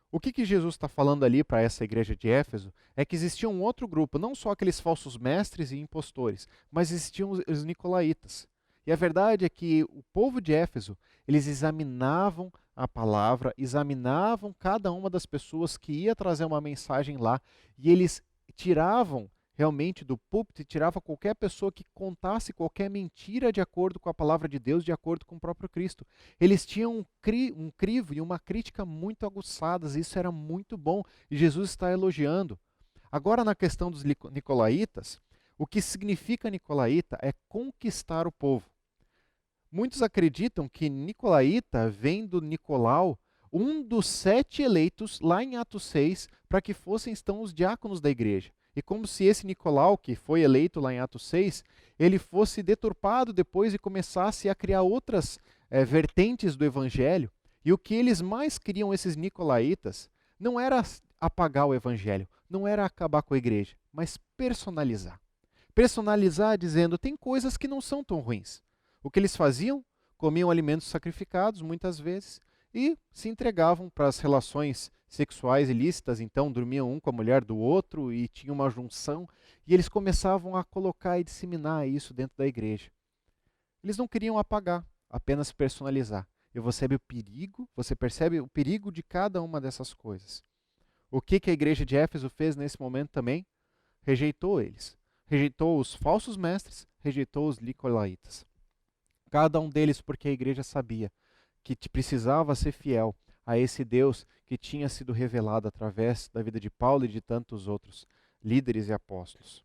O que Jesus está falando ali para essa igreja de Éfeso é que existia um outro grupo, não só aqueles falsos mestres e impostores, mas existiam os nicolaítas. E a verdade é que o povo de Éfeso, eles examinavam a palavra, examinavam cada uma das pessoas que ia trazer uma mensagem lá, e eles tiravam realmente do púlpito, tirava qualquer pessoa que contasse qualquer mentira de acordo com a palavra de Deus, de acordo com o próprio Cristo. Eles tinham um crivo e uma crítica muito aguçadas, isso era muito bom, e Jesus está elogiando. Agora, na questão dos nicolaítas, o que significa nicolaíta é conquistar o povo. Muitos acreditam que nicolaíta vem do Nicolau, um dos 7 eleitos lá em Atos 6, para que fossem então os diáconos da igreja. E como se esse Nicolau, que foi eleito lá em Atos 6, ele fosse deturpado depois e começasse a criar outras vertentes do evangelho. E o que eles mais queriam, esses nicolaítas, não era apagar o evangelho, não era acabar com a igreja, mas personalizar. Personalizar dizendo, tem coisas que não são tão ruins. O que eles faziam? Comiam alimentos sacrificados, muitas vezes, e se entregavam para as relações sexuais ilícitas, então dormiam um com a mulher do outro e tinha uma junção, e eles começavam a colocar e disseminar isso dentro da igreja. Eles não queriam apagar, apenas personalizar. E você percebe o perigo de cada uma dessas coisas. O que a igreja de Éfeso fez nesse momento também? Rejeitou eles. Rejeitou os falsos mestres, rejeitou os nicolaítas. Cada um deles porque a igreja sabia que precisava ser fiel a esse Deus que tinha sido revelado através da vida de Paulo e de tantos outros líderes e apóstolos.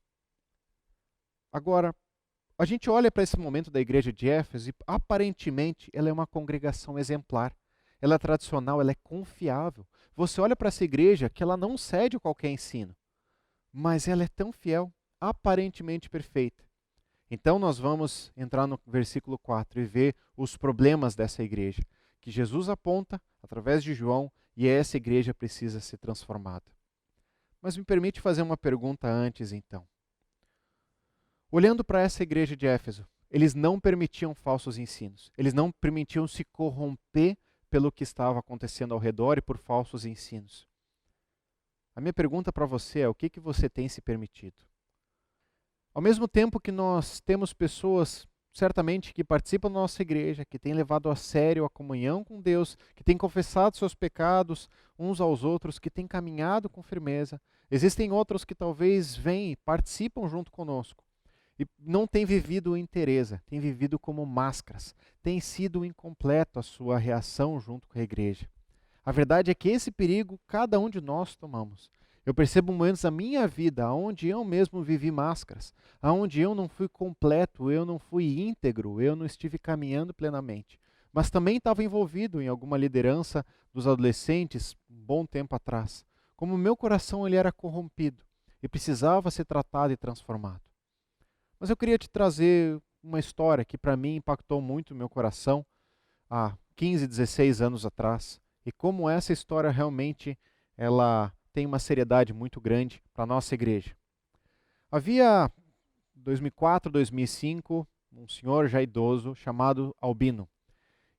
Agora, a gente olha para esse momento da igreja de Éfeso e aparentemente ela é uma congregação exemplar. Ela é tradicional, ela é confiável. Você olha para essa igreja que ela não cede a qualquer ensino, mas ela é tão fiel, aparentemente perfeita. Então nós vamos entrar no versículo 4 e ver os problemas dessa igreja, que Jesus aponta através de João, e essa igreja precisa ser transformada. Mas me permite fazer uma pergunta antes então. Olhando para essa igreja de Éfeso, eles não permitiam falsos ensinos, eles não permitiam se corromper pelo que estava acontecendo ao redor e por falsos ensinos. A minha pergunta para você é, o que você tem se permitido? Ao mesmo tempo que nós temos pessoas, certamente, que participam da nossa igreja, que têm levado a sério a comunhão com Deus, que têm confessado seus pecados uns aos outros, que têm caminhado com firmeza. Existem outros que talvez vêm e participam junto conosco e não têm vivido em inteireza, têm vivido como máscaras, tem sido incompleto a sua reação junto com a igreja. A verdade é que esse perigo cada um de nós tomamos. Eu percebo momentos da minha vida onde eu mesmo vivi máscaras, onde eu não fui completo, eu não fui íntegro, eu não estive caminhando plenamente. Mas também estava envolvido em alguma liderança dos adolescentes um bom tempo atrás. Como o meu coração ele era corrompido e precisava ser tratado e transformado. Mas eu queria te trazer uma história que para mim impactou muito o meu coração há 15, 16 anos atrás. E como essa história realmente ela tem uma seriedade muito grande para a nossa igreja. Havia, em 2004, 2005, um senhor já idoso chamado Albino.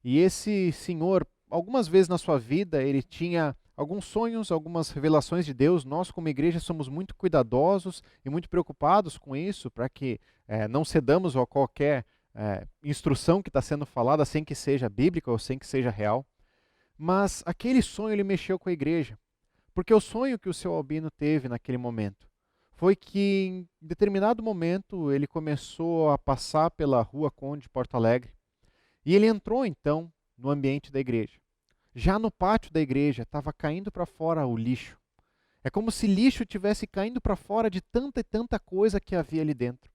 E esse senhor, algumas vezes na sua vida, ele tinha alguns sonhos, algumas revelações de Deus. Nós, como igreja, somos muito cuidadosos e muito preocupados com isso, para que não cedamos a qualquer instrução que está sendo falada sem que seja bíblica ou sem que seja real. Mas aquele sonho ele mexeu com a igreja. Porque o sonho que o seu Albino teve naquele momento foi que em determinado momento ele começou a passar pela Rua Conde de Porto Alegre e ele entrou então no ambiente da igreja. Já no pátio da igreja estava caindo para fora o lixo. É como se lixo tivesse caindo para fora de tanta e tanta coisa que havia ali dentro.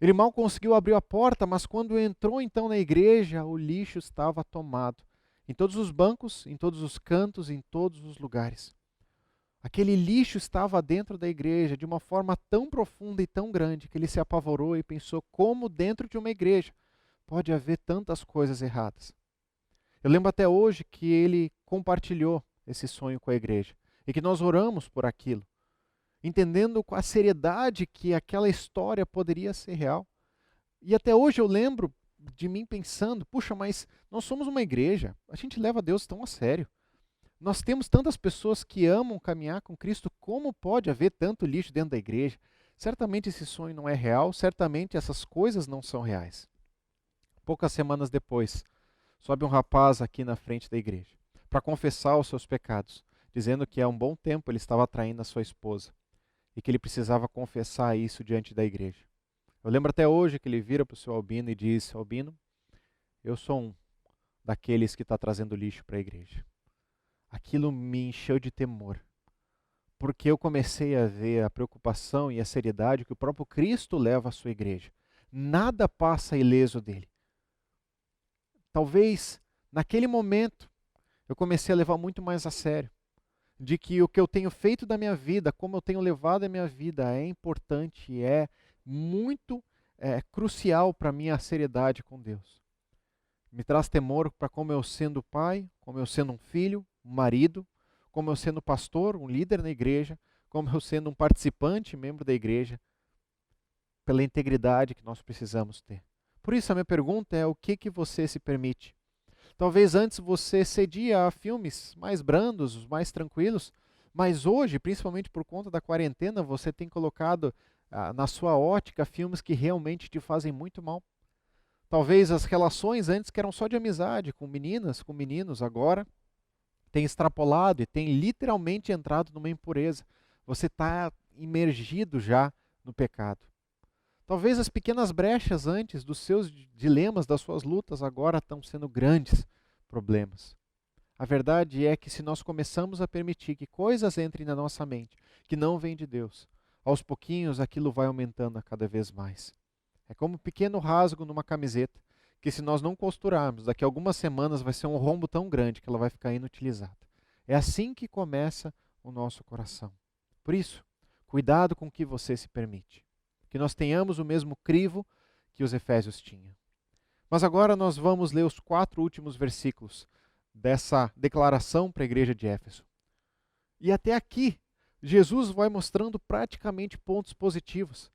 Ele mal conseguiu abrir a porta, mas quando entrou então na igreja, o lixo estava tomado. Em todos os bancos, em todos os cantos, em todos os lugares. Aquele lixo estava dentro da igreja de uma forma tão profunda e tão grande que ele se apavorou e pensou como dentro de uma igreja pode haver tantas coisas erradas. Eu lembro até hoje que ele compartilhou esse sonho com a igreja e que nós oramos por aquilo, entendendo com a seriedade que aquela história poderia ser real. E até hoje eu lembro de mim pensando, puxa, mas nós somos uma igreja, a gente leva Deus tão a sério. Nós temos tantas pessoas que amam caminhar com Cristo, como pode haver tanto lixo dentro da igreja? Certamente esse sonho não é real, certamente essas coisas não são reais. Poucas semanas depois, sobe um rapaz aqui na frente da igreja para confessar os seus pecados, dizendo que há um bom tempo ele estava traindo a sua esposa e que ele precisava confessar isso diante da igreja. Eu lembro até hoje que ele vira para o seu Albino e diz: Albino, eu sou um daqueles que está trazendo lixo para a igreja. Aquilo me encheu de temor, porque eu comecei a ver a preocupação e a seriedade que o próprio Cristo leva à sua igreja. Nada passa ileso dele. Talvez, naquele momento, eu comecei a levar muito mais a sério, de que o que eu tenho feito da minha vida, como eu tenho levado a minha vida, é importante, é muito crucial para a minha seriedade com Deus. Me traz temor para como eu sendo pai, como eu sendo um filho, um marido, como eu sendo pastor, um líder na igreja, como eu sendo um participante, membro da igreja, pela integridade que nós precisamos ter. Por isso a minha pergunta é: o que você se permite? Talvez antes você cedia a filmes mais brandos, mais tranquilos, mas hoje, principalmente por conta da quarentena, você tem colocado na sua ótica filmes que realmente te fazem muito mal. Talvez as relações antes que eram só de amizade, com meninas, com meninos, agora tem extrapolado e tem literalmente entrado numa impureza. Você está imergido já no pecado. Talvez as pequenas brechas antes dos seus dilemas, das suas lutas, agora estão sendo grandes problemas. A verdade é que se nós começamos a permitir que coisas entrem na nossa mente que não vêm de Deus, aos pouquinhos aquilo vai aumentando a cada vez mais. É como um pequeno rasgo numa camiseta, que se nós não costurarmos, daqui a algumas semanas vai ser um rombo tão grande que ela vai ficar inutilizada. É assim que começa o nosso coração. Por isso, cuidado com o que você se permite. Que nós tenhamos o mesmo crivo que os efésios tinham. Mas agora nós vamos ler os 4 últimos versículos dessa declaração para a igreja de Éfeso. E até aqui, Jesus vai mostrando praticamente pontos positivos.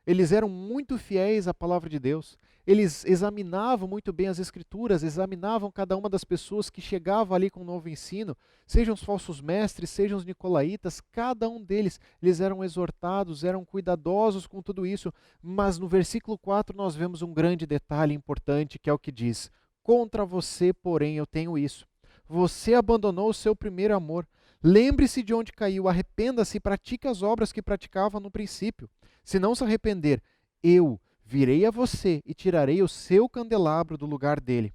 Eles eram muito fiéis à palavra de Deus. Eles examinavam muito bem as Escrituras, examinavam cada uma das pessoas que chegava ali com um novo ensino, sejam os falsos mestres, sejam os nicolaítas, cada um deles, eles eram exortados, eram cuidadosos com tudo isso. Mas no versículo 4 nós vemos um grande detalhe importante, que é o que diz: contra você, porém, eu tenho isso. Você abandonou o seu primeiro amor. Lembre-se de onde caiu, arrependa-se e pratique as obras que praticava no princípio. Se não se arrepender, eu virei a você e tirarei o seu candelabro do lugar dele.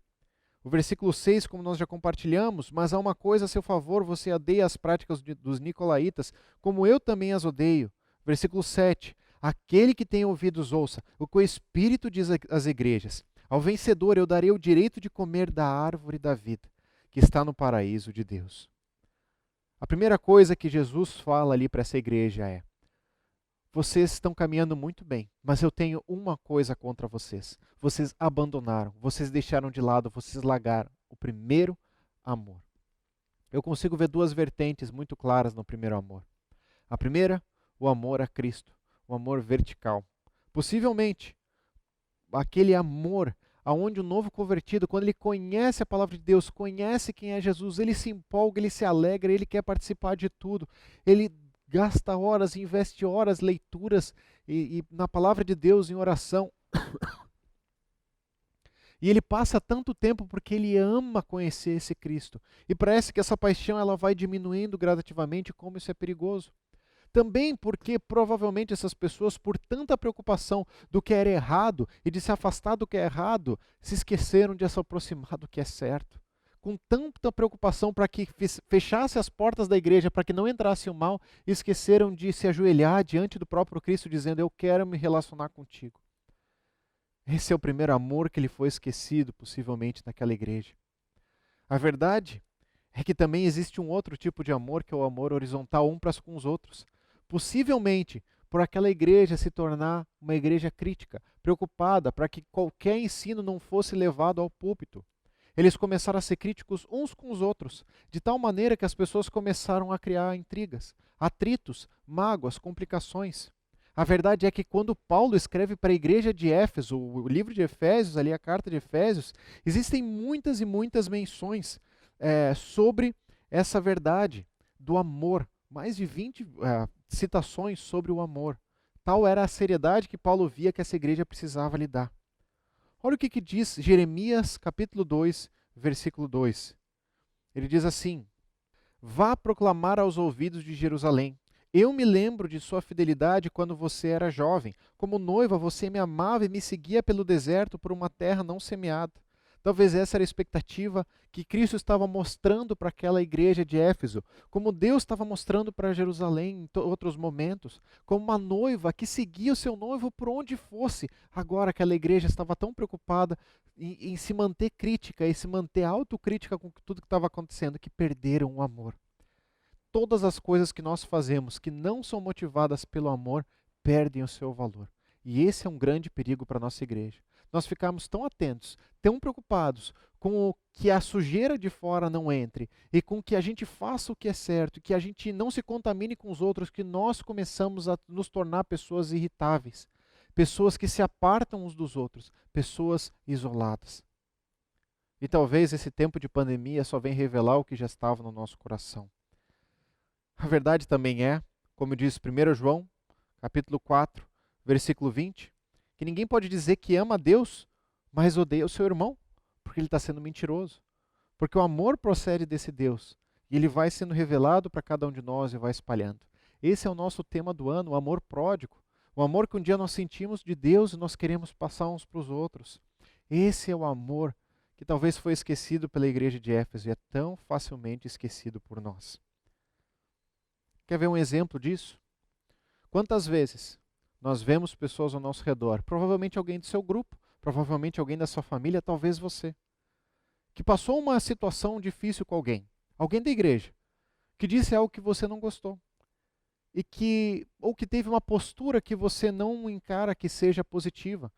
O versículo 6, como nós já compartilhamos: mas há uma coisa a seu favor, você odeia as práticas dos nicolaítas, como eu também as odeio. Versículo 7, aquele que tem ouvidos ouça o que o Espírito diz às igrejas. Ao vencedor eu darei o direito de comer da árvore da vida, que está no paraíso de Deus. A primeira coisa que Jesus fala ali para essa igreja é: vocês estão caminhando muito bem, mas eu tenho uma coisa contra vocês. Vocês abandonaram, vocês deixaram de lado, vocês largaram o primeiro amor. Eu consigo ver 2 vertentes muito claras no primeiro amor. A primeira, o amor a Cristo, o amor vertical. Possivelmente, aquele amor aonde o novo convertido, quando ele conhece a palavra de Deus, conhece quem é Jesus, ele se empolga, ele se alegra, ele quer participar de tudo. Ele gasta horas, investe horas, leituras e na palavra de Deus, em oração. E ele passa tanto tempo porque ele ama conhecer esse Cristo. E parece que essa paixão ela vai diminuindo gradativamente, como isso é perigoso. Também porque provavelmente essas pessoas, por tanta preocupação do que era errado e de se afastar do que é errado, se esqueceram de se aproximar do que é certo. Com tanta preocupação para que fechasse as portas da igreja, para que não entrasse o mal, esqueceram de se ajoelhar diante do próprio Cristo, dizendo: eu quero me relacionar contigo. Esse é o primeiro amor que ele foi esquecido, possivelmente, naquela igreja. A verdade é que também existe um outro tipo de amor, que é o amor horizontal um para com os outros. Possivelmente, por aquela igreja se tornar uma igreja crítica, preocupada para que qualquer ensino não fosse levado ao púlpito. Eles começaram a ser críticos uns com os outros, de tal maneira que as pessoas começaram a criar intrigas, atritos, mágoas, complicações. A verdade é que quando Paulo escreve para a igreja de Éfeso, o livro de Efésios, ali a carta de Efésios, existem muitas e muitas menções sobre essa verdade do amor. Mais de 20 citações sobre o amor. Tal era a seriedade que Paulo via que essa igreja precisava lidar. Olha o que diz Jeremias capítulo 2, versículo 2. Ele diz assim: vá proclamar aos ouvidos de Jerusalém: eu me lembro de sua fidelidade quando você era jovem. Como noiva você me amava e me seguia pelo deserto por uma terra não semeada. Talvez essa era a expectativa que Cristo estava mostrando para aquela igreja de Éfeso, como Deus estava mostrando para Jerusalém em outros momentos, como uma noiva que seguia o seu noivo por onde fosse. Agora aquela igreja estava tão preocupada em se manter crítica e se manter autocrítica com tudo que estava acontecendo, que perderam o amor. Todas as coisas que nós fazemos que não são motivadas pelo amor perdem o seu valor. E esse é um grande perigo para a nossa igreja. Nós ficarmos tão atentos, tão preocupados com o que a sujeira de fora não entre e com que a gente faça o que é certo, que a gente não se contamine com os outros, que nós começamos a nos tornar pessoas irritáveis, pessoas que se apartam uns dos outros, pessoas isoladas. E talvez esse tempo de pandemia só venha revelar o que já estava no nosso coração. A verdade também é, como diz 1 João, capítulo 4, versículo 20, que ninguém pode dizer que ama a Deus, mas odeia o seu irmão, porque ele está sendo mentiroso. Porque o amor procede desse Deus, e ele vai sendo revelado para cada um de nós e vai espalhando. Esse é o nosso tema do ano, o amor pródigo. O amor que um dia nós sentimos de Deus e nós queremos passar uns para os outros. Esse é o amor que talvez foi esquecido pela igreja de Éfeso e é tão facilmente esquecido por nós. Quer ver um exemplo disso? Quantas vezes nós vemos pessoas ao nosso redor, provavelmente alguém do seu grupo, provavelmente alguém da sua família, talvez você, que passou uma situação difícil com alguém da igreja, que disse algo que você não gostou, ou que teve uma postura que você não encara que seja positiva.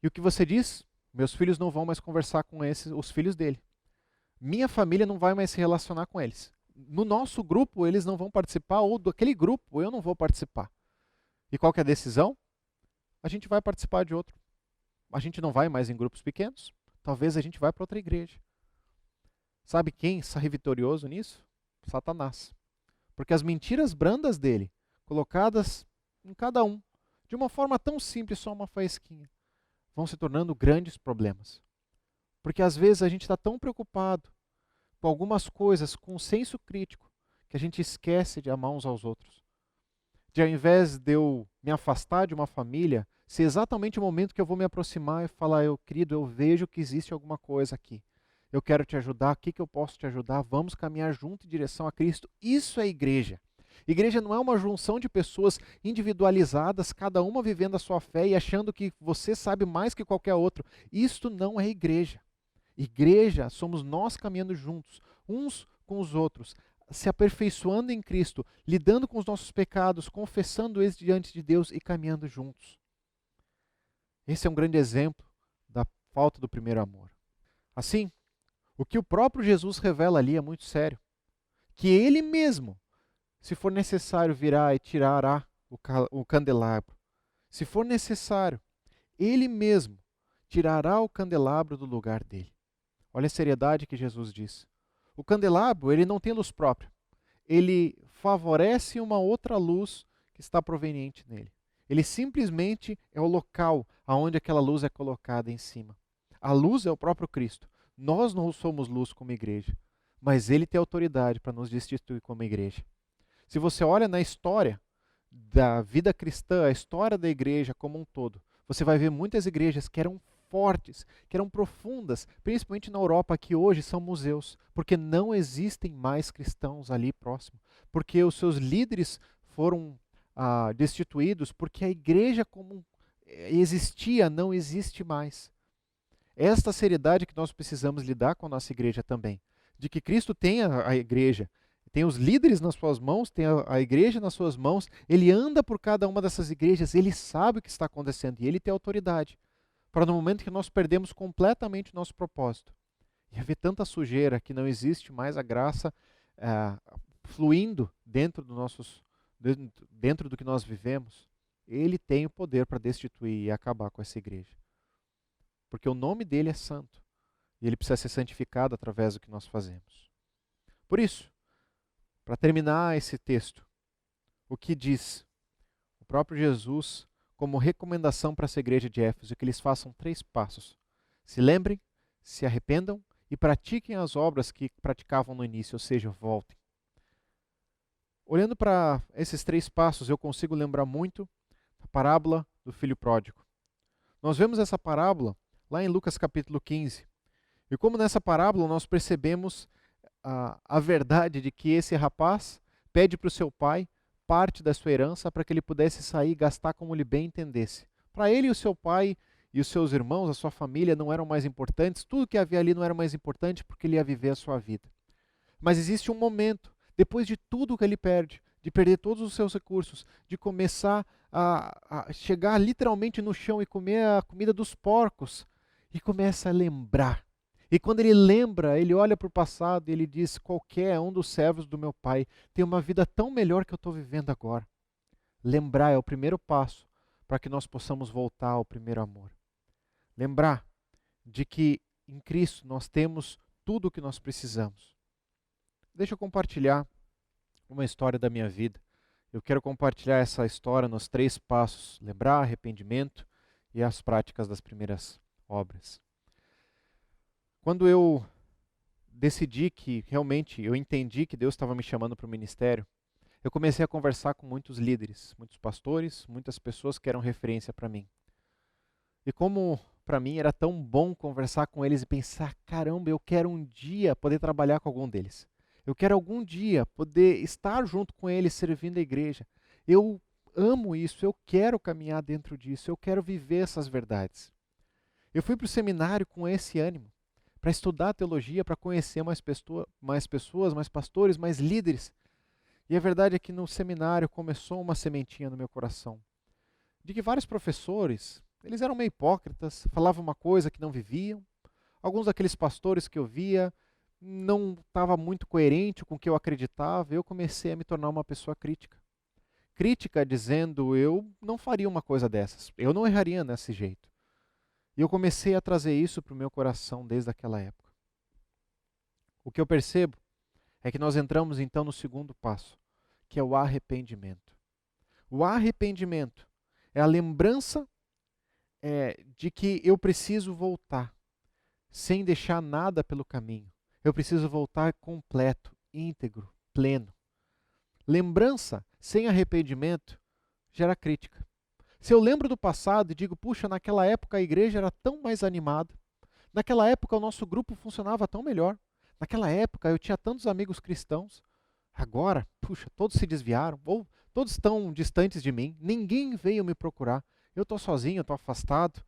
E o que você diz? Meus filhos não vão mais conversar com os filhos dele. Minha família não vai mais se relacionar com eles. No nosso grupo eles não vão participar, ou daquele grupo eu não vou participar. E qual que é a decisão? A gente vai participar de outro. A gente não vai mais em grupos pequenos. Talvez a gente vá para outra igreja. Sabe quem sai vitorioso nisso? Satanás. Porque as mentiras brandas dele, colocadas em cada um, de uma forma tão simples, só uma faísquinha, vão se tornando grandes problemas. Porque às vezes a gente está tão preocupado com algumas coisas, com um senso crítico, que a gente esquece de amar uns aos outros. De ao invés de eu me afastar de uma família, ser exatamente o momento que eu vou me aproximar e falar: querido, eu vejo que existe alguma coisa aqui. Eu quero te ajudar, o que eu posso te ajudar? Vamos caminhar junto em direção a Cristo. Isso é igreja. Igreja não é uma junção de pessoas individualizadas, cada uma vivendo a sua fé e achando que você sabe mais que qualquer outro. Isto não é igreja. Igreja somos nós caminhando juntos, uns com os outros, se aperfeiçoando em Cristo, lidando com os nossos pecados, confessando eles diante de Deus e caminhando juntos. Esse é um grande exemplo da falta do primeiro amor. Assim, o que o próprio Jesus revela ali é muito sério. Que ele mesmo, se for necessário, virá e tirará o candelabro. Se for necessário, ele mesmo tirará o candelabro do lugar dele. Olha a seriedade que Jesus diz. O candelabro, ele não tem luz própria. Ele favorece uma outra luz que está proveniente nele. Ele simplesmente é o local aonde aquela luz é colocada em cima. A luz é o próprio Cristo. Nós não somos luz como igreja, mas ele tem autoridade para nos destituir como igreja. Se você olha na história da vida cristã, a história da igreja como um todo, você vai ver muitas igrejas que eram fortes, que eram profundas, principalmente na Europa, que hoje são museus, porque não existem mais cristãos ali próximo, porque os seus líderes foram destituídos, porque a igreja existia não existe mais. Esta seriedade que nós precisamos lidar com a nossa igreja também. De que Cristo tem a igreja, tem os líderes nas suas mãos, tem a igreja nas suas mãos, ele anda por cada uma dessas igrejas, ele sabe o que está acontecendo e ele tem autoridade. Para no momento que nós perdemos completamente o nosso propósito, e haver tanta sujeira que não existe mais a graça fluindo dentro do que nós vivemos, ele tem o poder para destituir e acabar com essa igreja. Porque o nome dele é santo. E ele precisa ser santificado através do que nós fazemos. Por isso, para terminar esse texto, o que diz o próprio Jesus como recomendação para essa igreja de Éfeso, que eles façam 3 passos. Se lembrem, se arrependam e pratiquem as obras que praticavam no início, ou seja, voltem. Olhando para esses 3 passos, eu consigo lembrar muito a parábola do filho pródigo. Nós vemos essa parábola lá em Lucas capítulo 15. E como nessa parábola nós percebemos a verdade de que esse rapaz pede para o seu pai parte da sua herança para que ele pudesse sair e gastar como ele bem entendesse. Para ele, o seu pai e os seus irmãos, a sua família não eram mais importantes, tudo que havia ali não era mais importante porque ele ia viver a sua vida. Mas existe um momento, depois de tudo que ele perde, de perder todos os seus recursos, de começar a chegar literalmente no chão e comer a comida dos porcos, e começa a lembrar. E quando ele lembra, ele olha para o passado e ele diz: qualquer um dos servos do meu pai tem uma vida tão melhor que eu estou vivendo agora. Lembrar é o primeiro passo para que nós possamos voltar ao primeiro amor. Lembrar de que em Cristo nós temos tudo o que nós precisamos. Deixa eu compartilhar uma história da minha vida. Eu quero compartilhar essa história nos 3 passos: lembrar, arrependimento e as práticas das primeiras obras. Quando eu decidi que realmente eu entendi que Deus estava me chamando para o ministério, eu comecei a conversar com muitos líderes, muitos pastores, muitas pessoas que eram referência para mim. E como para mim era tão bom conversar com eles e pensar: caramba, eu quero um dia poder trabalhar com algum deles. Eu quero algum dia poder estar junto com eles servindo a igreja. Eu amo isso, eu quero caminhar dentro disso, eu quero viver essas verdades. Eu fui para o seminário com esse ânimo, para estudar teologia, para conhecer mais pessoas, mais pastores, mais líderes. E a verdade é que no seminário começou uma sementinha no meu coração, de que vários professores, eles eram meio hipócritas, falavam uma coisa que não viviam. Alguns daqueles pastores que eu via não estava muito coerente com o que eu acreditava. Eu comecei a me tornar uma pessoa crítica. Crítica dizendo: eu não faria uma coisa dessas, eu não erraria desse jeito. E eu comecei a trazer isso para o meu coração desde aquela época. O que eu percebo é que nós entramos então no segundo passo, que é o arrependimento. O arrependimento é a lembrança de que eu preciso voltar, sem deixar nada pelo caminho. Eu preciso voltar completo, íntegro, pleno. Lembrança sem arrependimento gera crítica. Se eu lembro do passado e digo: puxa, naquela época a igreja era tão mais animada, naquela época o nosso grupo funcionava tão melhor, naquela época eu tinha tantos amigos cristãos, agora, puxa, todos se desviaram, ou todos estão distantes de mim, ninguém veio me procurar, eu estou sozinho, eu estou afastado.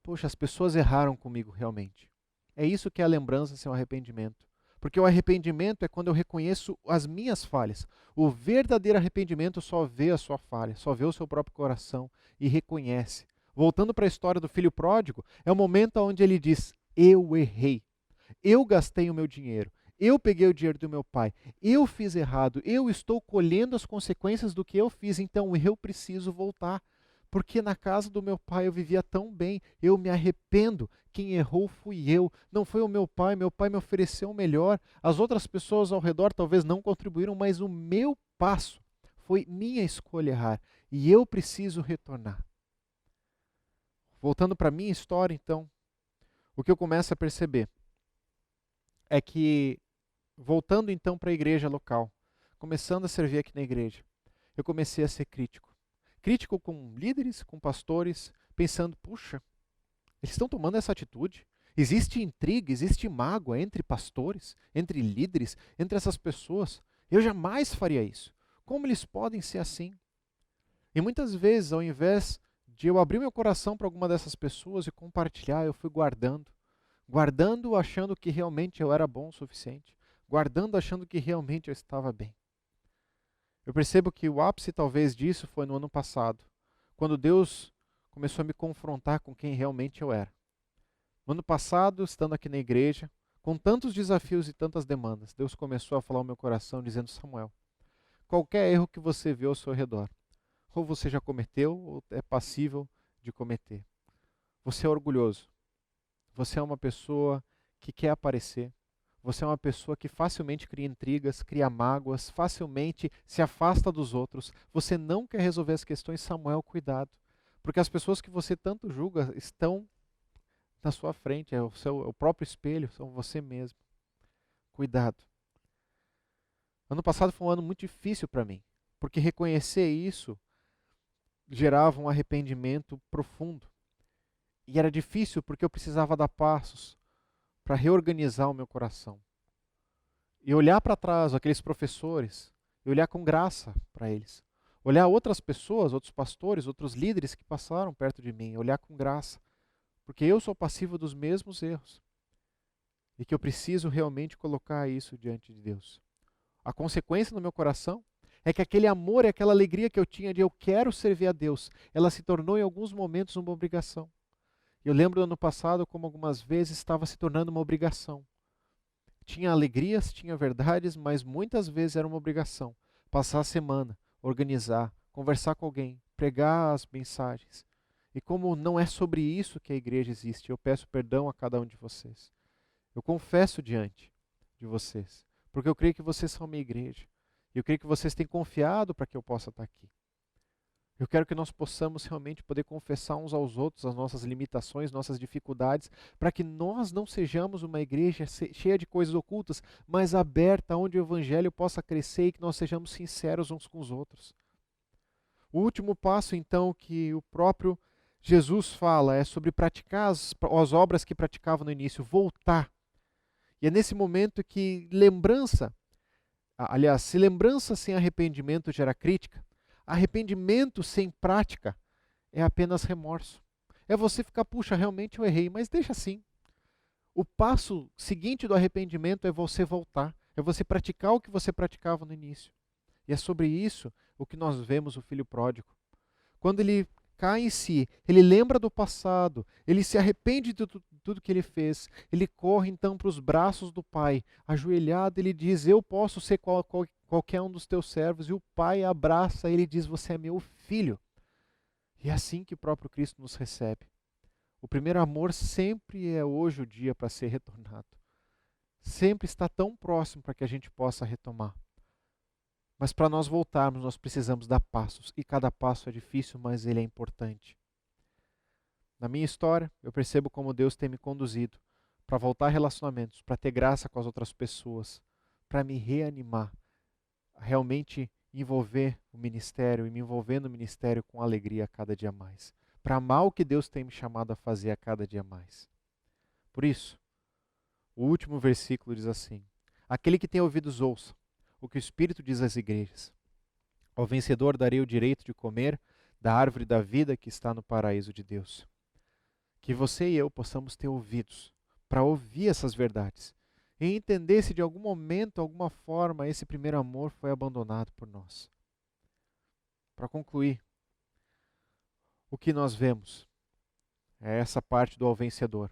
Poxa, as pessoas erraram comigo realmente. É isso que é a lembrança sem o arrependimento. Porque o arrependimento é quando eu reconheço as minhas falhas. O verdadeiro arrependimento só vê a sua falha, só vê o seu próprio coração e reconhece. Voltando para a história do filho pródigo, é o momento onde ele diz: eu errei, eu gastei o meu dinheiro, eu peguei o dinheiro do meu pai, eu fiz errado, eu estou colhendo as consequências do que eu fiz, então eu preciso voltar. Porque na casa do meu pai eu vivia tão bem, eu me arrependo, quem errou fui eu, não foi o meu pai me ofereceu o melhor, as outras pessoas ao redor talvez não contribuíram, mas o meu passo foi minha escolha errar, e eu preciso retornar. Voltando para a minha história então, o que eu começo a perceber é que, voltando então para a igreja local, começando a servir aqui na igreja, eu comecei a ser crítico. Crítico com líderes, com pastores, pensando: puxa, eles estão tomando essa atitude? Existe intriga, existe mágoa entre pastores, entre líderes, entre essas pessoas. Eu jamais faria isso. Como eles podem ser assim? E muitas vezes, ao invés de eu abrir meu coração para alguma dessas pessoas e compartilhar, eu fui guardando achando que realmente eu era bom o suficiente, guardando achando que realmente eu estava bem. Eu percebo que o ápice talvez disso foi no ano passado, quando Deus começou a me confrontar com quem realmente eu era. No ano passado, estando aqui na igreja, com tantos desafios e tantas demandas, Deus começou a falar ao meu coração dizendo: Samuel, qualquer erro que você vê ao seu redor, ou você já cometeu ou é passível de cometer. Você é orgulhoso. Você é uma pessoa que quer aparecer. Você é uma pessoa que facilmente cria intrigas, cria mágoas, facilmente se afasta dos outros. Você não quer resolver as questões. Samuel, cuidado. Porque as pessoas que você tanto julga estão na sua frente. É o próprio espelho, são você mesmo. Cuidado. Ano passado foi um ano muito difícil para mim. Porque reconhecer isso gerava um arrependimento profundo. E era difícil porque eu precisava dar passos para reorganizar o meu coração. E olhar para trás aqueles professores, e olhar com graça para eles. Olhar outras pessoas, outros pastores, outros líderes que passaram perto de mim, olhar com graça. Porque eu sou passivo dos mesmos erros. E que eu preciso realmente colocar isso diante de Deus. A consequência no meu coração é que aquele amor e aquela alegria que eu tinha de eu quero servir a Deus, ela se tornou em alguns momentos uma obrigação. Eu lembro do ano passado como algumas vezes estava se tornando uma obrigação. Tinha alegrias, tinha verdades, mas muitas vezes era uma obrigação. Passar a semana, organizar, conversar com alguém, pregar as mensagens. E como não é sobre isso que a igreja existe, eu peço perdão a cada um de vocês. Eu confesso diante de vocês, porque eu creio que vocês são minha igreja. E eu creio que vocês têm confiado para que eu possa estar aqui. Eu quero que nós possamos realmente poder confessar uns aos outros as nossas limitações, nossas dificuldades, para que nós não sejamos uma igreja cheia de coisas ocultas, mas aberta, onde o evangelho possa crescer e que nós sejamos sinceros uns com os outros. O último passo, então, que o próprio Jesus fala é sobre praticar as obras que praticava no início, voltar. E é nesse momento que se lembrança sem arrependimento gera crítica, arrependimento sem prática é apenas remorso. É você ficar, puxa, realmente eu errei, mas deixa assim. O passo seguinte do arrependimento é você voltar, é você praticar o que você praticava no início. E é sobre isso o que nós vemos o filho pródigo. Quando ele cai em si, ele lembra do passado, ele se arrepende de tudo que ele fez, ele corre então para os braços do pai, ajoelhado, ele diz: eu posso ser qualquer um dos teus servos, e o pai abraça ele e diz: você é meu filho. E é assim que o próprio Cristo nos recebe. O primeiro amor sempre é hoje o dia para ser retornado. Sempre está tão próximo para que a gente possa retomar. Mas para nós voltarmos, nós precisamos dar passos. E cada passo é difícil, mas ele é importante. Na minha história, eu percebo como Deus tem me conduzido para voltar a relacionamentos, para ter graça com as outras pessoas, para me reanimar, realmente envolver o ministério e me envolver no ministério com alegria a cada dia mais. Para amar o que Deus tem me chamado a fazer a cada dia mais. Por isso, o último versículo diz assim: aquele que tem ouvidos ouça o que o Espírito diz às igrejas. Ao vencedor darei o direito de comer da árvore da vida que está no paraíso de Deus. Que você e eu possamos ter ouvidos para ouvir essas verdades e entender se de algum momento, alguma forma, esse primeiro amor foi abandonado por nós. Para concluir, o que nós vemos é essa parte do ao vencedor.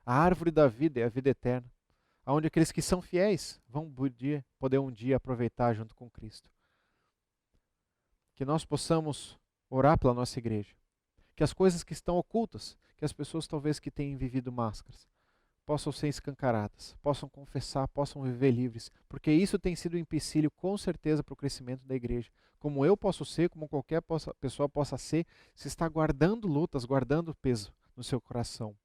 A árvore da vida é a vida eterna, onde aqueles que são fiéis vão poder um dia aproveitar junto com Cristo. Que nós possamos orar pela nossa igreja. Que as coisas que estão ocultas, que as pessoas talvez que tenham vivido máscaras, possam ser escancaradas, possam confessar, possam viver livres. Porque isso tem sido um empecilho com certeza para o crescimento da igreja. Como eu posso ser, como qualquer pessoa possa ser, se está guardando lutas, guardando peso no seu coração.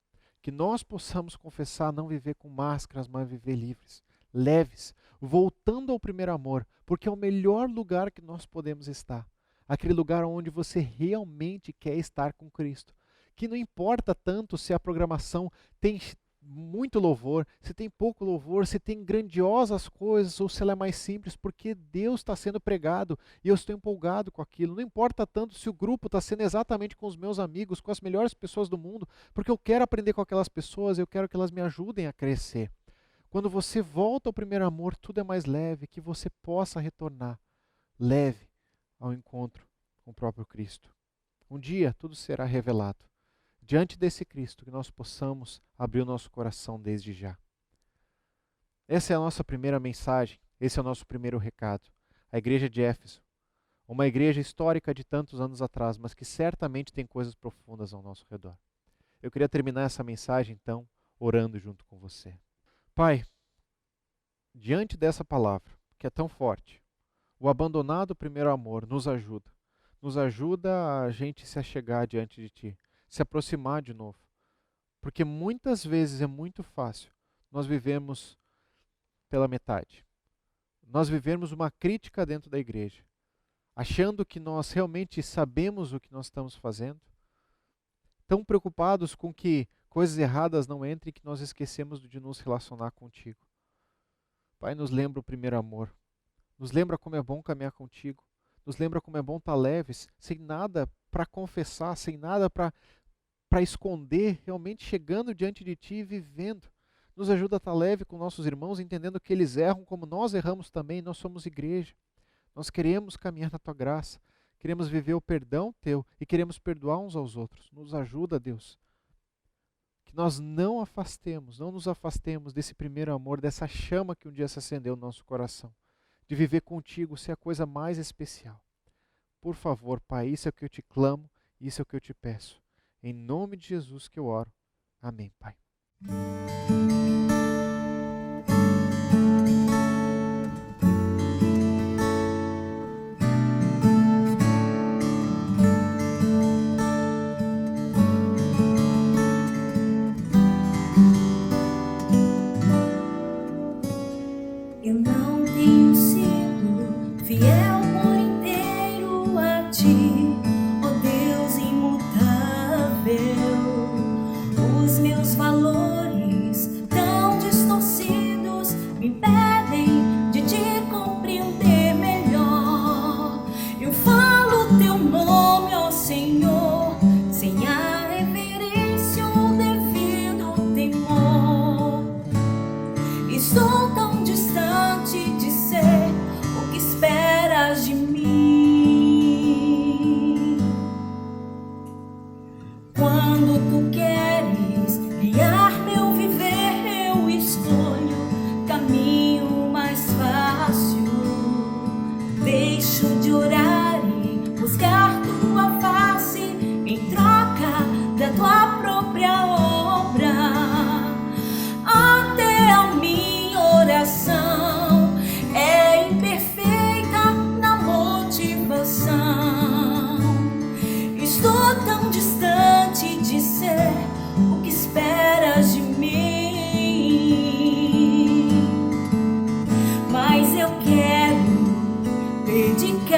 Que nós possamos confessar, não viver com máscaras, mas viver livres, leves, voltando ao primeiro amor, porque é o melhor lugar que nós podemos estar. Aquele lugar onde você realmente quer estar com Cristo. Que não importa tanto se a programação tem muito louvor, se tem pouco louvor, se tem grandiosas coisas ou se ela é mais simples, porque Deus está sendo pregado e eu estou empolgado com aquilo. Não importa tanto se o grupo está sendo exatamente com os meus amigos, com as melhores pessoas do mundo, porque eu quero aprender com aquelas pessoas, eu quero que elas me ajudem a crescer. Quando você volta ao primeiro amor, tudo é mais leve, que você possa retornar leve ao encontro com o próprio Cristo. Um dia tudo será revelado. Diante desse Cristo, que nós possamos abrir o nosso coração desde já. Essa é a nossa primeira mensagem, esse é o nosso primeiro recado. A igreja de Éfeso, uma igreja histórica de tantos anos atrás, mas que certamente tem coisas profundas ao nosso redor. Eu queria terminar essa mensagem, então, orando junto com você. Pai, diante dessa palavra, que é tão forte, o abandonado primeiro amor nos ajuda a gente se achegar diante de Ti, se aproximar de novo. Porque muitas vezes é muito fácil nós vivemos pela metade. Nós vivemos uma crítica dentro da igreja, achando que nós realmente sabemos o que nós estamos fazendo, tão preocupados com que coisas erradas não entrem que nós esquecemos de nos relacionar contigo. Pai, nos lembra o primeiro amor, nos lembra como é bom caminhar contigo, nos lembra como é bom estar leves, sem nada para confessar, sem nada para esconder, realmente chegando diante de Ti e vivendo. Nos ajuda a estar leve com nossos irmãos, entendendo que eles erram como nós erramos também, nós somos igreja. Nós queremos caminhar na Tua graça, queremos viver o perdão Teu e queremos perdoar uns aos outros. Nos ajuda, Deus, que nós não nos afastemos desse primeiro amor, dessa chama que um dia se acendeu no nosso coração, de viver contigo ser a coisa mais especial. Por favor, Pai, isso é o que eu te clamo, isso é o que eu te peço. Em nome de Jesus que eu oro. Amém, Pai. Eu não tenho sido fiel por inteiro a Ti, ó Deus imutável. Os meus valores tão distorcidos me impedem de Te compreender melhor. Eu falo Teu nome, ó Senhor, sem a reverência ou devido temor. Estou tão distante de ser o que esperas de mim. Quando Tu queres guiar meu viver, eu escolho caminho mais fácil. Deixo de orar e buscar Tua face em troca da Tua própria obra. Até a minha oração é imperfeita na motivação. Estou tão distante de ser o que esperas de mim, mas eu quero dedicar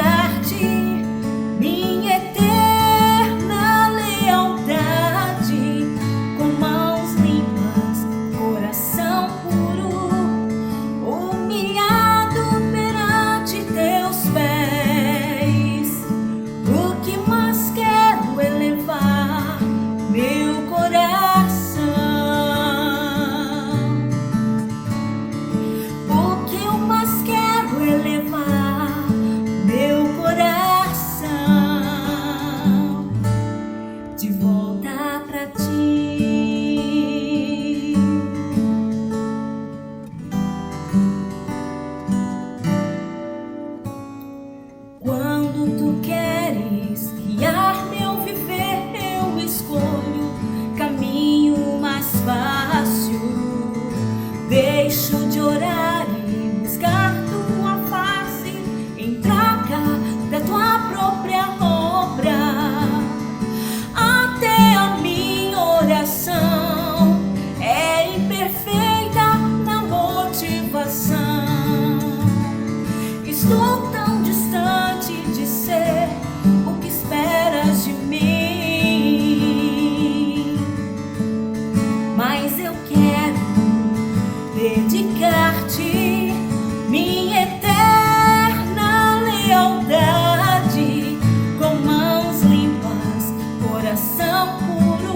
lealdade, com mãos limpas, coração puro,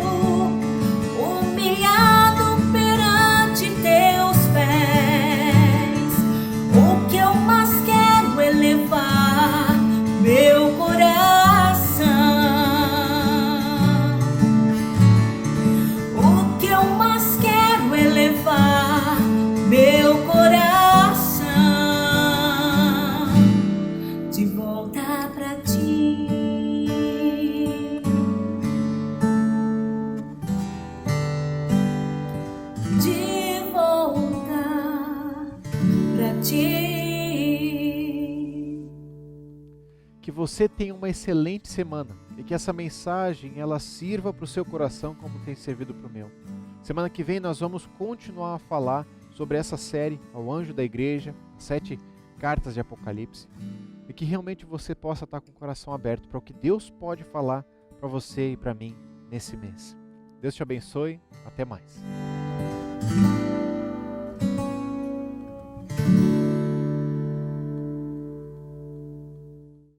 humilhado perante teus pés. O que eu mais quero é levar meu coração. O que eu mais quero é levar meu coração de volta pra ti. De volta pra ti. Que você tenha uma excelente semana e que essa mensagem ela sirva para o seu coração como tem servido para o meu. Semana que vem nós vamos continuar a falar sobre essa série ao anjo da igreja, 7 cartas de Apocalipse, e que realmente você possa estar com o coração aberto para o que Deus pode falar para você e para mim nesse mês. Deus te abençoe, até mais.